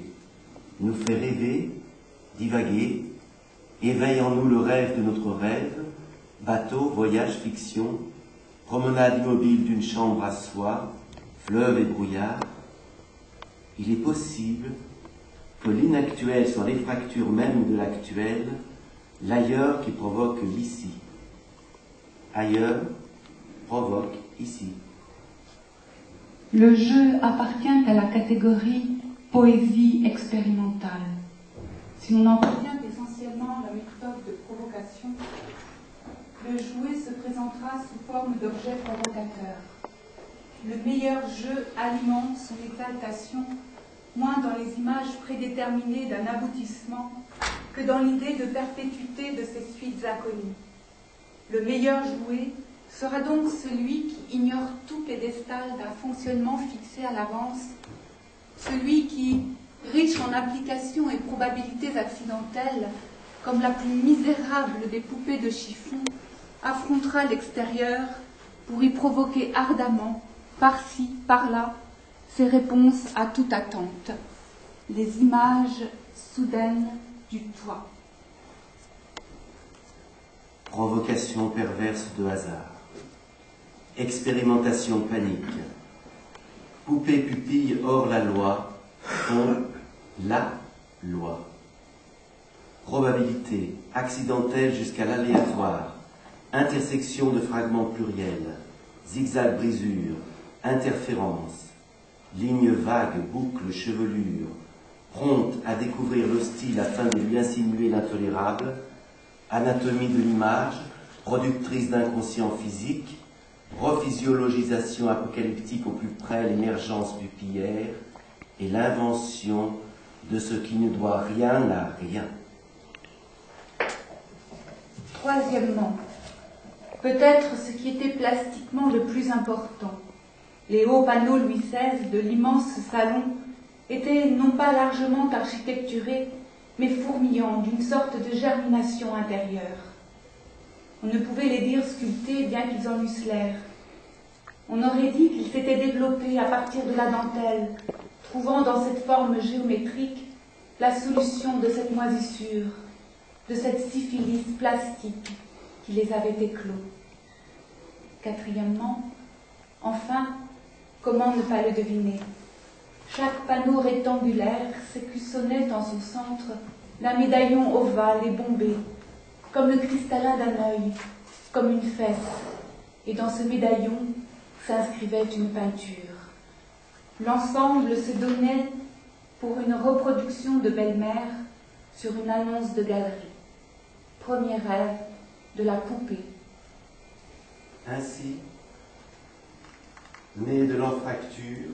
nous fait rêver, divaguer, éveille en nous le rêve de notre rêve, bateau, voyage, fiction, promenade immobile d'une chambre à soi, fleuve et brouillard. Il est possible que l'inactuel soit les fractures même de l'actuel, l'ailleurs qui provoque l'ici. Ailleurs provoque ici. Le jeu appartient à la catégorie poésie expérimentale. Si l'on en retient essentiellement la méthode de provocation, le jouet se présentera sous forme d'objet provocateur. Le meilleur jeu alimente son exaltation, moins dans les images prédéterminées d'un aboutissement que dans l'idée de perpétuité de ces suites inconnues. Le meilleur jouet sera donc celui qui ignore tout pédestal d'un fonctionnement fixé à l'avance, celui qui, riche en applications et probabilités accidentelles, comme la plus misérable des poupées de chiffon, affrontera l'extérieur pour y provoquer ardemment, par-ci, par-là, ses réponses à toute attente, les images soudaines du toit. Provocation perverse de hasard. Expérimentation panique. Poupée pupille hors la loi, font la loi. Probabilité, accidentelle jusqu'à l'aléatoire, intersection de fragments pluriels, zigzag brisure, interférence, ligne vague, boucle, chevelure, prompte à découvrir le style afin de lui insinuer l'intolérable, anatomie de l'image, productrice d'inconscient physique, rephysiologisation apocalyptique au plus près l'émergence pupillaire et l'invention de ce qui ne doit rien à rien. Troisièmement, peut-être ce qui était plastiquement le plus important, les hauts panneaux Louis XVI de l'immense salon étaient non pas largement architecturés, mais fourmillants d'une sorte de germination intérieure. On ne pouvait les dire sculptés bien qu'ils en eussent l'air. On aurait dit qu'ils s'étaient développés à partir de la dentelle, trouvant dans cette forme géométrique la solution de cette moisissure, de cette syphilis plastique qui les avait éclos. Quatrièmement, enfin, comment ne pas le deviner? Chaque panneau rectangulaire s'écussonnait en son centre d'un médaillon ovale et bombé, comme le cristallin d'un œil, comme une fesse, et dans ce médaillon s'inscrivait une peinture. L'ensemble se donnait pour une reproduction de belle-mère sur une annonce de galerie. Premier rêve de la poupée. Ainsi, né de l'enfracture,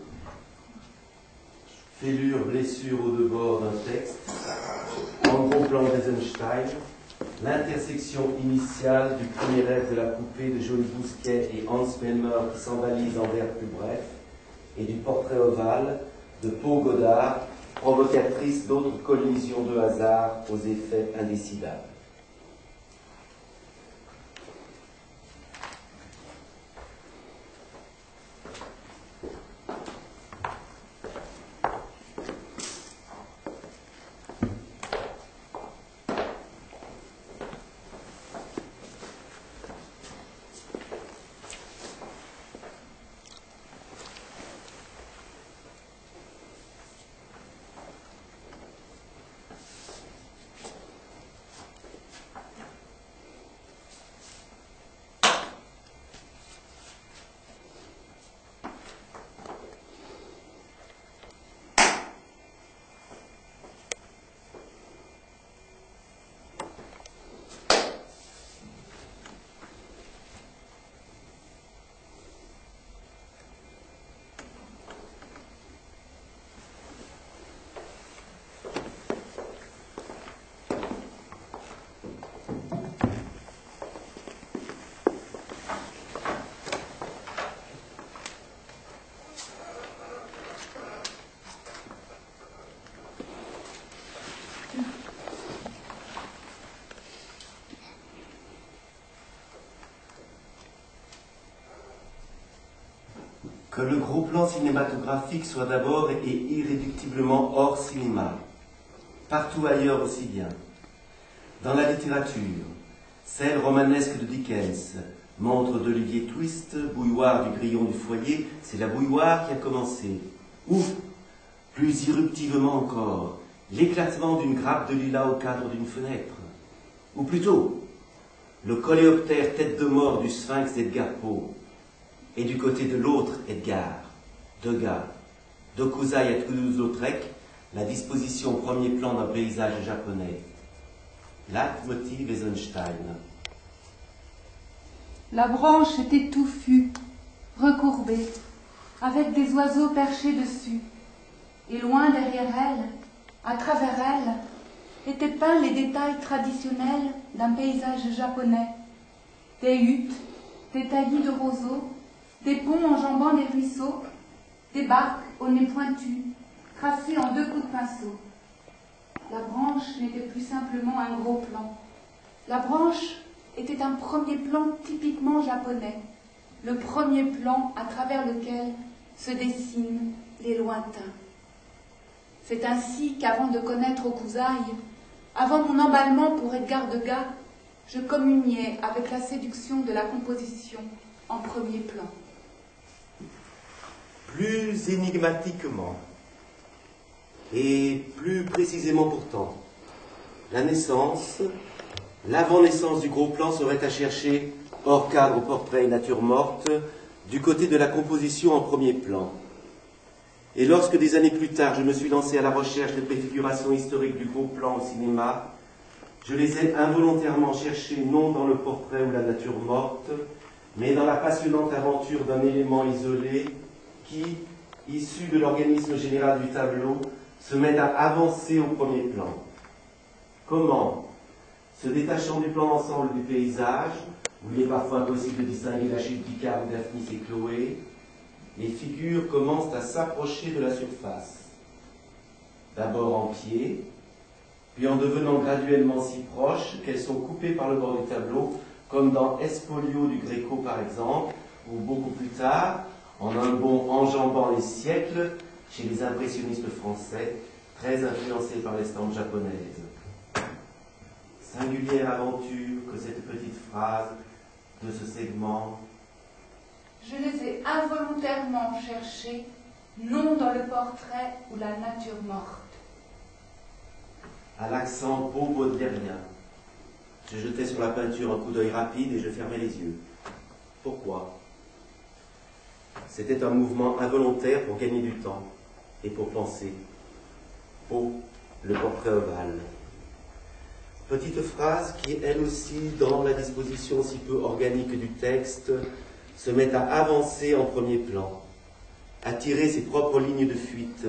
fêlure, blessure au debord d'un texte, en gros plan d'Eisenstein, l'intersection initiale du premier rêve de la poupée de Joly Bousquet et Hans Melmer qui s'envalise en vers plus bref, et du portrait ovale de Pau Godard, provocatrice d'autres collisions de hasard aux effets indécidables. Que le gros plan cinématographique soit d'abord et irréductiblement hors cinéma, partout ailleurs aussi bien. Dans la littérature, celle romanesque de Dickens, montre d'Olivier Twist, bouilloire du grillon du foyer, c'est la bouilloire qui a commencé. Ou, plus irruptivement encore, l'éclatement d'une grappe de lilas au cadre d'une fenêtre. Ou plutôt, le coléoptère tête de mort du sphinx d'Edgar Poe. Et du côté de l'autre, Edgar, Degas, Dokuzai et Toulouse-Lautrec, la disposition au premier plan d'un paysage japonais. Leitmotiv Eisenstein. La branche était touffue, recourbée, avec des oiseaux perchés dessus. Et loin derrière elle, à travers elle, étaient peints les détails traditionnels d'un paysage japonais. Des huttes, des taillis de roseaux, des ponts enjambant des ruisseaux, des barques au nez pointu, tracées en 2 coups de pinceau. La branche n'était plus simplement un gros plan. La branche était un premier plan typiquement japonais, le premier plan à travers lequel se dessinent les lointains. C'est ainsi qu'avant de connaître Okuzai, avant mon emballement pour Edgar Degas, je communiais avec la séduction de la composition en premier plan. Plus énigmatiquement, et plus précisément pourtant, la naissance, l'avant-naissance du gros plan serait à chercher, hors cadre, portrait et nature morte, du côté de la composition en premier plan. Et lorsque des années plus tard, je me suis lancé à la recherche des préfigurations historiques du gros plan au cinéma, je les ai involontairement cherchées non dans le portrait ou la nature morte, mais dans la passionnante aventure d'un élément isolé qui, issu de l'organisme général du tableau, se met à avancer au premier plan. Comment, se détachant du plan d'ensemble du paysage, où il est parfois impossible de distinguer la chute Picard ou Daphnis et Chloé, les figures commencent à s'approcher de la surface. D'abord en pied, puis en devenant graduellement si proches qu'elles sont coupées par le bord du tableau, comme dans Espolio du Gréco par exemple, ou beaucoup plus tard, en un bond enjambant les siècles, chez les impressionnistes français, très influencés par l'estampe japonaise. Singulière aventure que cette petite phrase de ce segment. Je les ai involontairement cherchés, non dans le portrait ou la nature morte. À l'accent beau baudelairien, je jetais sur la peinture un coup d'œil rapide et je fermais les yeux. Pourquoi ? C'était un mouvement involontaire pour gagner du temps et pour penser. Oh, le portrait ovale. Petite phrase qui, elle aussi, dans la disposition si peu organique du texte, se met à avancer en premier plan, à tirer ses propres lignes de fuite,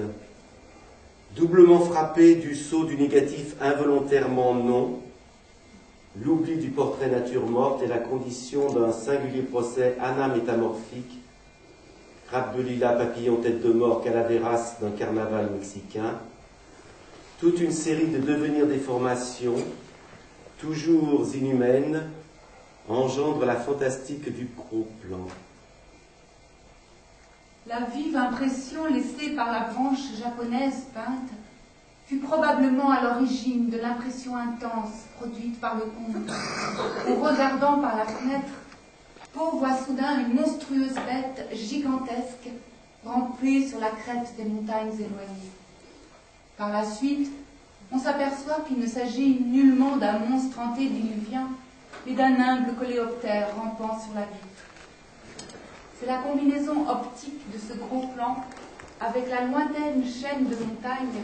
doublement frappé du saut du négatif involontairement non, l'oubli du portrait nature morte et la condition d'un singulier procès anamétamorphique, grappe de lilas, papillon, tête de mort, calaveras d'un carnaval mexicain, toute une série de devenirs déformations, toujours inhumaines, engendre la fantastique du gros plan. La vive impression laissée par la branche japonaise peinte fut probablement à l'origine de l'impression intense produite par le comte. En regardant par la fenêtre, Poe voit soudain une monstrueuse bête gigantesque rampée sur la crête des montagnes éloignées. Par la suite, on s'aperçoit qu'il ne s'agit nullement d'un monstre antédiluvien, mais d'un humble coléoptère rampant sur la vitre. C'est la combinaison optique de ce gros plan avec la lointaine chaîne de montagnes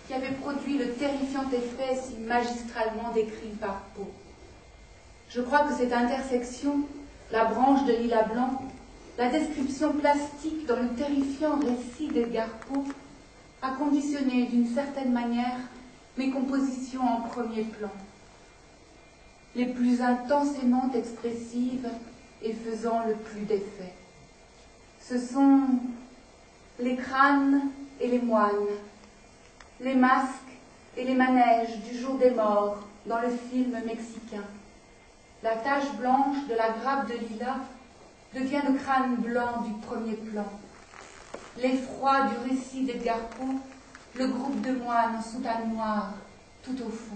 qui avait produit le terrifiant effet si magistralement décrit par Poe. Je crois que cette intersection, la branche de lilas blanc, la description plastique dans le terrifiant récit d'Edgar Poe, a conditionné d'une certaine manière mes compositions en premier plan, les plus intensément expressives et faisant le plus d'effet. Ce sont les crânes et les moines, les masques et les manèges du jour des morts dans le film mexicain. La tache blanche de la grappe de lilas devient le crâne blanc du premier plan. L'effroi du récit d'Edgar Poe, le groupe de moines en soutane noire tout au fond.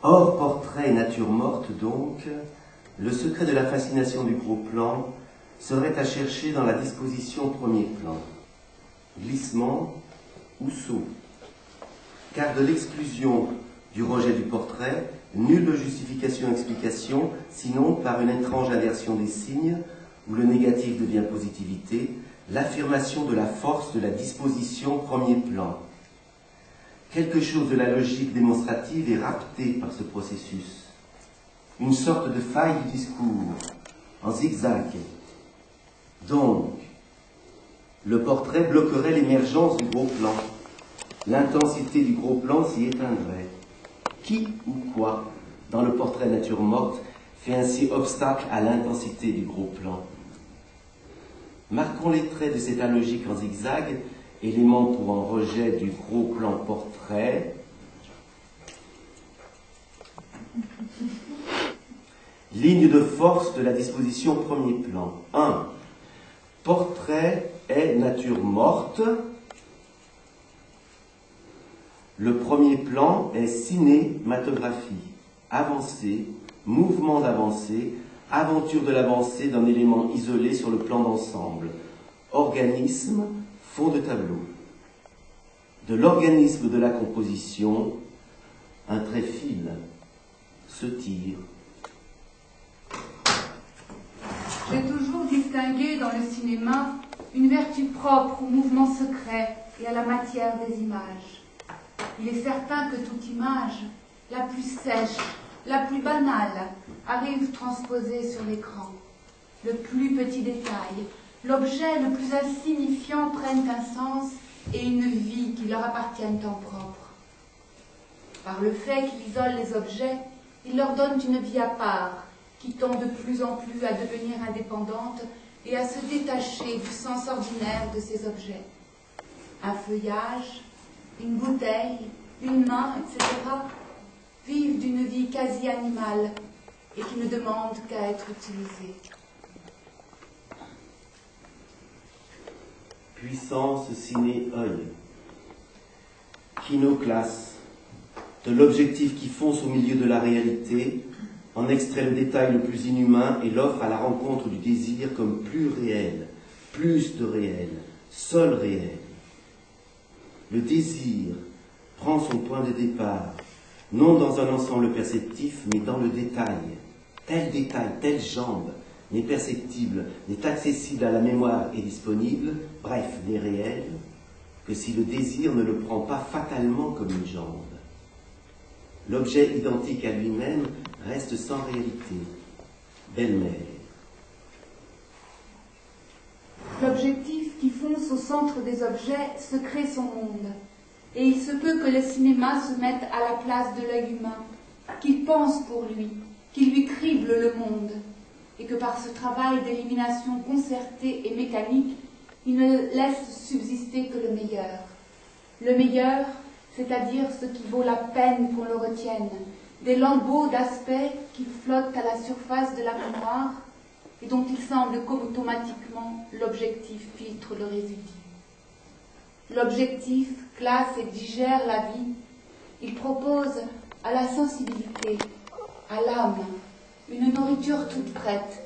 Hors portrait et nature morte donc, le secret de la fascination du gros plan serait à chercher dans la disposition premier plan. Glissement ou saut. Car de l'exclusion du rejet du portrait, nulle justification-explication, sinon par une étrange inversion des signes, où le négatif devient positivité, l'affirmation de la force de la disposition premier plan. Quelque chose de la logique démonstrative est rapté par ce processus. Une sorte de faille du discours, en zigzag. Donc, le portrait bloquerait l'émergence du gros plan. L'intensité du gros plan s'y éteindrait. Qui ou quoi, dans le portrait nature morte, fait ainsi obstacle à l'intensité du gros plan? Marquons les traits de cette logique en zigzag, élément pour un rejet du gros plan portrait. Ligne de force de la disposition premier plan. 1. Portrait est nature morte. Le premier plan est cinématographie, avancée, mouvement d'avancée, aventure de l'avancée d'un élément isolé sur le plan d'ensemble, organisme, fond de tableau. De l'organisme de la composition, un trait file, se tire. J'ai toujours distingué dans le cinéma une vertu propre au mouvement secret et à la matière des images. Il est certain que toute image, la plus sèche, la plus banale, arrive transposée sur l'écran. Le plus petit détail, l'objet le plus insignifiant prennent un sens et une vie qui leur appartiennent en propre. Par le fait qu'il isole les objets, il leur donne une vie à part, qui tend de plus en plus à devenir indépendante et à se détacher du sens ordinaire de ces objets. Un feuillage, une bouteille, une main, etc., vivent d'une vie quasi animale et qui ne demandent qu'à être utilisés. Puissance ciné-œil. Kinoclasse. De l'objectif qui fonce au milieu de la réalité, en extrait le détail le plus inhumain et l'offre à la rencontre du désir comme plus réel, plus de réel, seul réel. Le désir prend son point de départ, non dans un ensemble perceptif, mais dans le détail. Tel détail, telle jambe n'est perceptible, n'est accessible à la mémoire et disponible, bref, n'est réel, que si le désir ne le prend pas fatalement comme une jambe. L'objet identique à lui-même reste sans réalité. Belle-mère. L'objectif qui fonce au centre des objets se crée son monde. Et il se peut que le cinéma se mette à la place de l'œil humain, qu'il pense pour lui, qu'il lui crible le monde, et que par ce travail d'élimination concertée et mécanique, il ne laisse subsister que le meilleur. Le meilleur, c'est-à-dire ce qui vaut la peine qu'on le retienne, des lambeaux d'aspect qui flottent à la surface de la mémoire et dont il semble qu'automatiquement l'objectif filtre le résidu. L'objectif classe et digère la vie. Il propose à la sensibilité, à l'âme, une nourriture toute prête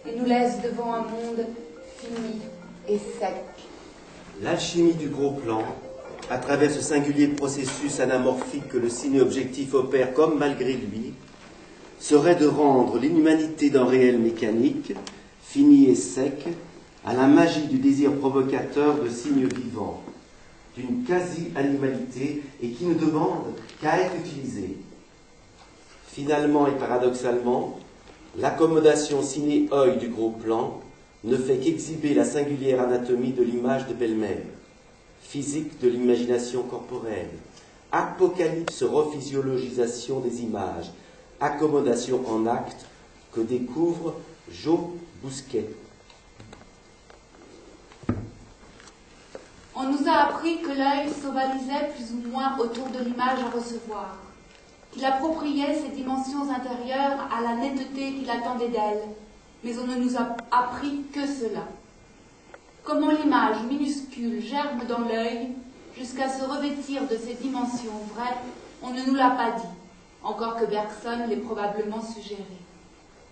et nous laisse devant un monde fini et sec. L'alchimie du gros plan, à travers ce singulier processus anamorphique que le ciné-objectif opère comme malgré lui, serait de rendre l'inhumanité d'un réel mécanique, fini et sec, à la magie du désir provocateur de signes vivants, d'une quasi-animalité et qui ne demande qu'à être utilisé. Finalement et paradoxalement, l'accommodation ciné-œil du gros plan ne fait qu'exhiber la singulière anatomie de l'image de belle-mère, physique de l'imagination corporelle, apocalypse rephysiologisation des images, accommodation en acte que découvre Jo Bousquet. On nous a appris que l'œil s'ovalisait plus ou moins autour de l'image à recevoir, qu'il appropriait ses dimensions intérieures à la netteté qu'il attendait d'elle, mais on ne nous a appris que cela. Comment l'image minuscule germe dans l'œil jusqu'à se revêtir de ses dimensions vraies, on ne nous l'a pas dit, encore que Bergson l'ait probablement suggéré.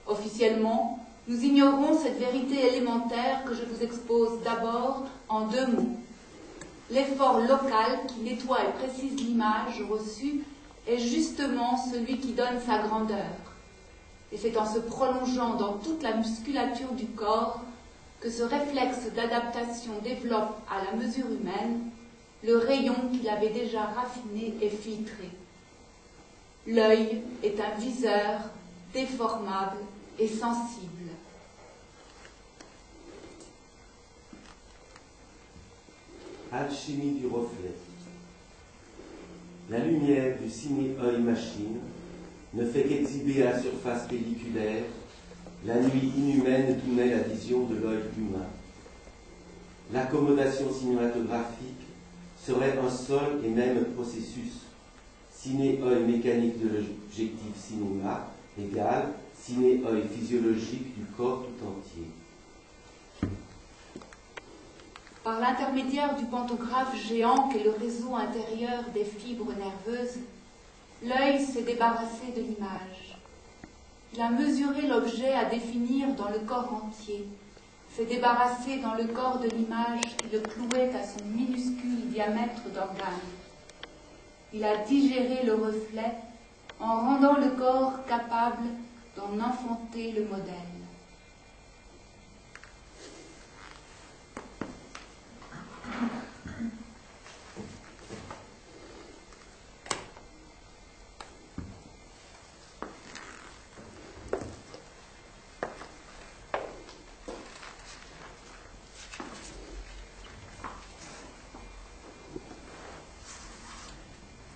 Officiellement, nous ignorons cette vérité élémentaire que je vous expose d'abord en 2 mots. L'effort local qui nettoie et précise l'image reçue est justement celui qui donne sa grandeur. Et c'est en se prolongeant dans toute la musculature du corps que ce réflexe d'adaptation développe à la mesure humaine le rayon qu'il avait déjà raffiné et filtré. L'œil est un viseur déformable et sensible. Alchimie du reflet. La lumière du ciné-œil machine ne fait qu'exhiber à la surface pelliculaire la nuit inhumaine d'où naît la vision de l'œil humain. L'accommodation cinématographique serait un seul et même processus. Ciné-œil mécanique de l'objectif cinéma égale ciné-œil physiologique du corps tout entier. Par l'intermédiaire du pantographe géant qu'est le réseau intérieur des fibres nerveuses, l'œil s'est débarrassé de l'image. Il a mesuré l'objet à définir dans le corps entier, s'est débarrassé dans le corps de l'image qui le clouait à son minuscule diamètre d'organe. Il a digéré le reflet en rendant le corps capable d'en enfanter le modèle.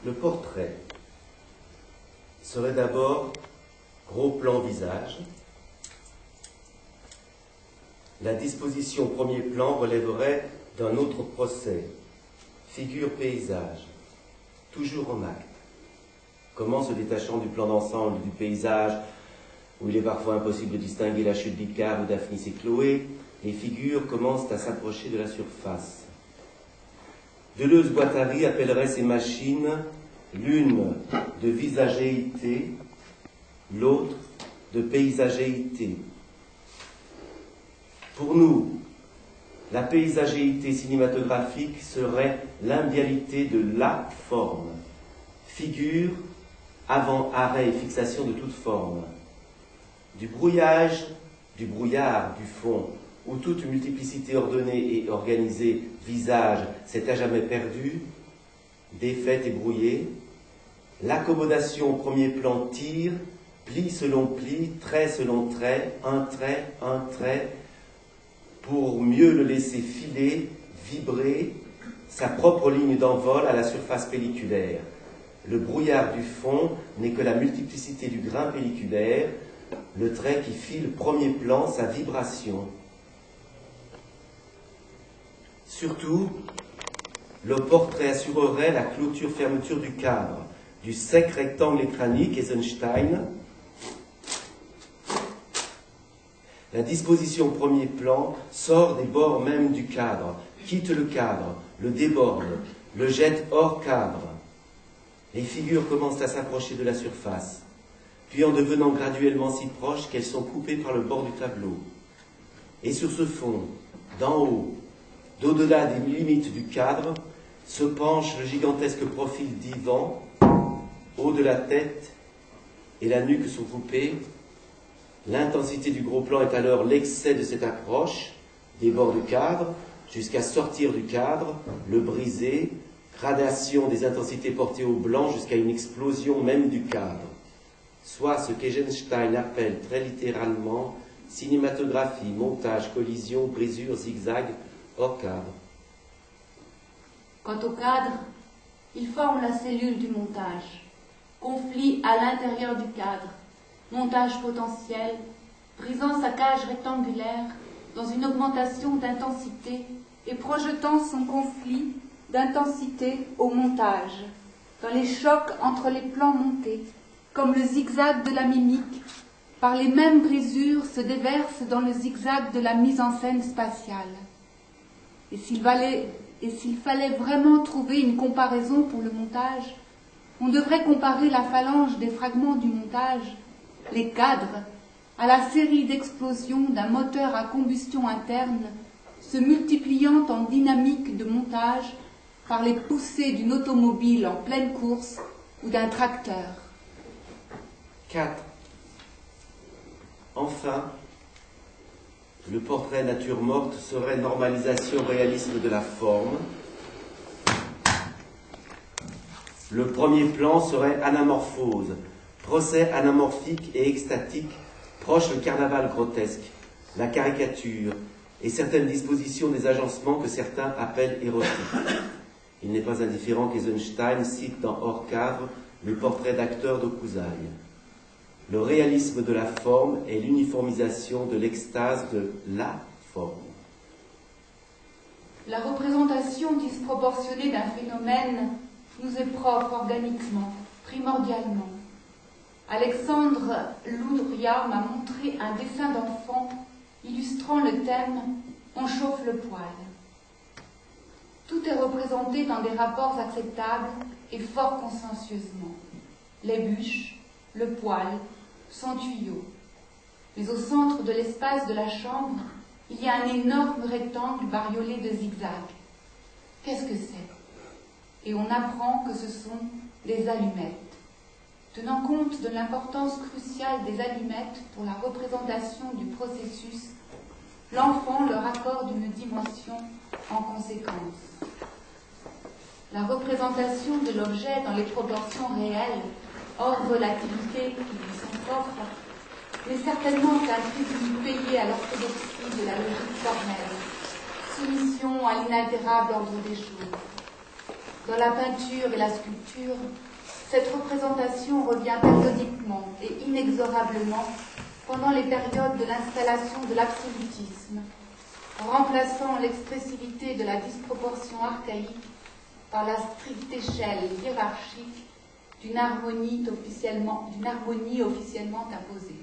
Le portrait serait d'abord gros plan visage. La disposition premier plan relèverait d'un autre procès, figure paysage, toujours en acte. Comment, se détachant du plan d'ensemble du paysage, où il est parfois impossible de distinguer la chute d'Icare ou Daphnis et Chloé, les figures commencent à s'approcher de la surface. Deleuze-Guattari appellerait ces machines l'une de visagéité, l'autre de paysagéité. Pour nous, la paysagéité cinématographique serait l'imbialité de la forme, figure avant arrêt et fixation de toute forme, du brouillard du fond, où toute multiplicité ordonnée et organisée, visage, s'est à jamais perdue, défaite et brouillée, l'accommodation au premier plan tire, pli selon pli, trait selon trait, un trait, pour mieux le laisser filer, vibrer, sa propre ligne d'envol à la surface pelliculaire. Le brouillard du fond n'est que la multiplicité du grain pelliculaire, le trait qui file premier plan, sa vibration. Surtout, le portrait assurerait la clôture-fermeture du cadre, du sec rectangle écranique Eisenstein. La disposition premier plan sort des bords même du cadre, quitte le cadre, le déborde, le jette hors cadre. Les figures commencent à s'approcher de la surface, puis en devenant graduellement si proches qu'elles sont coupées par le bord du tableau. Et sur ce fond, d'en haut, d'au-delà des limites du cadre, se penche le gigantesque profil d'Ivan, haut de la tête et la nuque sont coupées. L'intensité du gros plan est alors l'excès de cette approche, des bords du cadre, jusqu'à sortir du cadre, le briser, gradation des intensités portées au blanc jusqu'à une explosion même du cadre. Soit ce qu'Eisenstein appelle très littéralement cinématographie, montage, collision, brisure, zigzag, hors cadre. Quant au cadre, il forme la cellule du montage, conflit à l'intérieur du cadre, montage potentiel, brisant sa cage rectangulaire dans une augmentation d'intensité et projetant son conflit d'intensité au montage, dans les chocs entre les plans montés, comme le zigzag de la mimique, par les mêmes brisures, se déverse dans le zigzag de la mise en scène spatiale. Et s'il fallait vraiment trouver une comparaison pour le montage, on devrait comparer la phalange des fragments du montage, les cadres, à la série d'explosions d'un moteur à combustion interne, se multipliant en dynamique de montage par les poussées d'une automobile en pleine course ou d'un tracteur. 4. Enfin, le portrait nature morte serait normalisation réalisme de la forme. Le premier plan serait anamorphose, procès anamorphique et extatique, proche le carnaval grotesque, la caricature et certaines dispositions des agencements que certains appellent érotiques. Il n'est pas indifférent qu'Eisenstein cite dans Hors cadre le portrait d'acteur d'Okuzai. Le réalisme de la forme est l'uniformisation de l'extase de la forme. La représentation disproportionnée d'un phénomène nous est propre organiquement, primordialement. Alexandre Loudria m'a montré un dessin d'enfant illustrant le thème « On chauffe le poêle ». Tout est représenté dans des rapports acceptables et fort consciencieusement. Les bûches, le poêle, son tuyau. Mais au centre de l'espace de la chambre, il y a un énorme rectangle bariolé de zigzags. Qu'est-ce que c'est? Et on apprend que ce sont des allumettes. Tenant compte de l'importance cruciale des allumettes pour la représentation du processus, l'enfant leur accorde une dimension en conséquence. La représentation de l'objet dans les proportions réelles, hors relativité qui lui sont propres, n'est certainement qu'un tribut payé à l'orthodoxie de la logique formelle, soumission à l'inaltérable ordre des choses. Dans la peinture et la sculpture, cette représentation revient périodiquement et inexorablement pendant les périodes de l'installation de l'absolutisme, remplaçant l'expressivité de la disproportion archaïque par la stricte échelle hiérarchique d'une harmonie officiellement imposée.